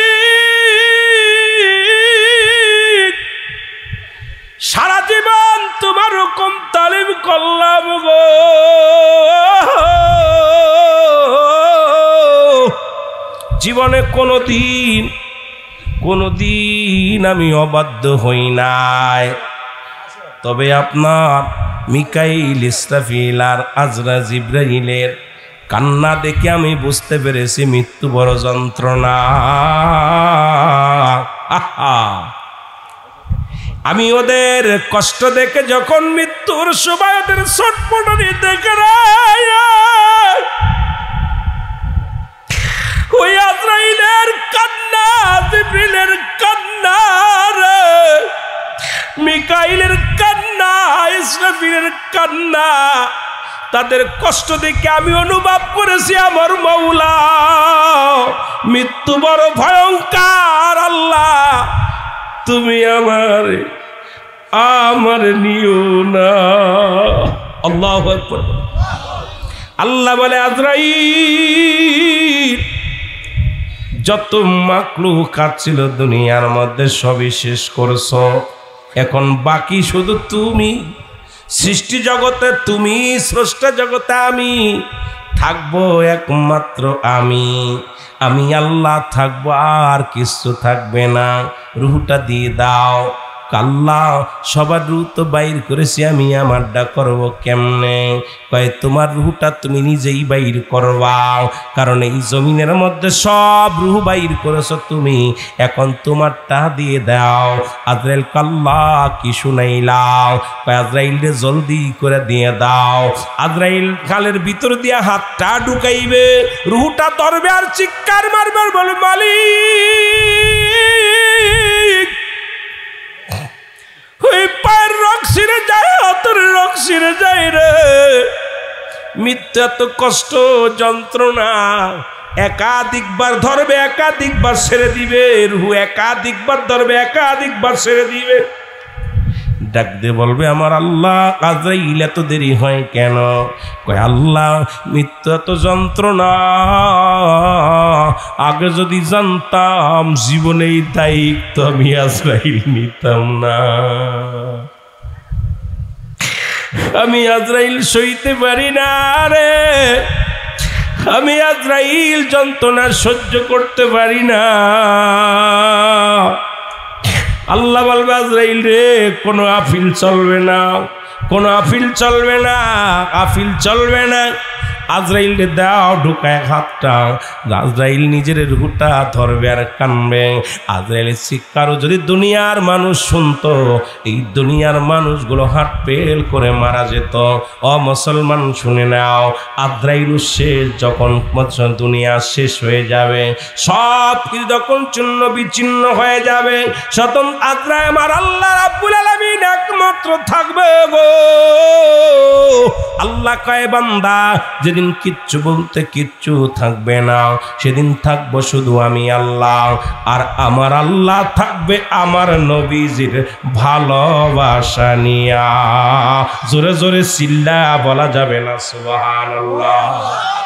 সারা জীবন তোমার হুকুম তালিম করলাম গো, জীবনে কোনদিন আমি অবাধ্য হই নাই। তবে আপনার মিকাইল, ইসরাফিল আর আজরাইল, জিবরাইলের কান্না দেখে আমি বুঝতে পেরেছি মৃত্যু বড় যন্ত্রণা। আমি ওদের কষ্ট দেখে যখন মৃত্যুর সময় ওদের ছটফটানি দেখে ওই আজরাইলের কান্না, জিবরিলের কান্না, মিকাইলের কান্না, ইসরাফিলের কান্না, তাদের কষ্ট দেখে আমি অনুভব করেছি আমার মাওলা মৃত্যু বড় ভয়ঙ্কর। আল্লাহ তুমি আমার নিও না। আল্লাহু আকবার। আল্লাহ বলে, আজরাইল যত মাখলুকাত ছিল দুনিয়ার মধ্যে সবই শেষ করছো, এখন বাকি শুধু তুমি। সৃষ্টি জগতে তুমি, স্রষ্টা জগতে আমি, থাকবো একমাত্র আমি আল্লাহ থাকবো, আর কিছু থাকবে না। রুহটা দিয়ে দাও। আল্লাহ সবার রুহ তো বাইর করেছি, আমি আমারটা করবো কেমনে? কয় তোমার রুহটা তুমি নিজেই বাইর করবা, কারণ এই জমিনের মধ্যে সব রুহ বাইর করেছো তুমি, এখন তোমারটা দিয়ে দাও। আজরাইল কাল্লা কি শুনাইলাও? কয় আজরাইল রে জলদি করে দিয়ে দাও। আজরাইল গালের ভিতর দিয়া হাতটা ঢুকাইবে, রুহটা ধরবে আর চিৎকার মারবে, বলে মালিক ওই পায়ের রক ছিঁড়ে যায়, হাতের রক ছিঁড়ে যায় রে। মৃত্যু এত কষ্ট যন্ত্রণা, একাধিকবার ধরবে, একাধিকবার ছেড়ে দিবে। রুহু একাধিকবার ধরবে, একাধিকবার ছেড়ে দিবে। ডাক দিয়ে বলবে, আমার আল্লাহ আজরাইল এত দেরি হয় কেন? কয় আল্লাহ মৃত্যু এত যন্ত্রণা, আগে যদি জানতাম জীবনেই দায়িত্ব আমি আজরাইল নিতাম না। আমি আজরাইল সইতে পারি না রে, আমি আজরাইল যন্ত্রণা সহ্য করতে পারি না। আল্লাহ বলবে, আজরাইল রে কোনো আফিল চলবে না, কোনো আফিল চলবে না, আফিল চলবে না। আজরাইল দাও ঢুকায় হাতটা। আজরাইল নিজের রুহটা ধরবে আর কানবে। আজরাইলের চিৎকারও যদি দুনিয়ার মানুষ শুনতো, এই দুনিয়ার মানুষগুলো হাট পেল করে মারা যেত। ও মুসলমান শুনে নাও, আজরাইল শেষ যখন দুনিয়া শেষ হয়ে যাবে, সব কিছু যখন চূর্ণ বিচ্ছিন্ন হয়ে যাবে, স্বতন আজরাইল আমার আল্লাহ রাব্বুল আলামিন একমাত্র থাকবে গো। আল্লাহ কয় বান্দা যেদিন কিচ্ছু বলতে কিচ্ছু থাকবে না, সেদিন থাকবো শুধু আমি আল্লাহ, আর আমার আল্লাহ থাকবে আমার নবীজির ভালোবাসা নিয়া। জোরে জোরে চিল্লা বলা যাবে না সুবহানাল্লাহ।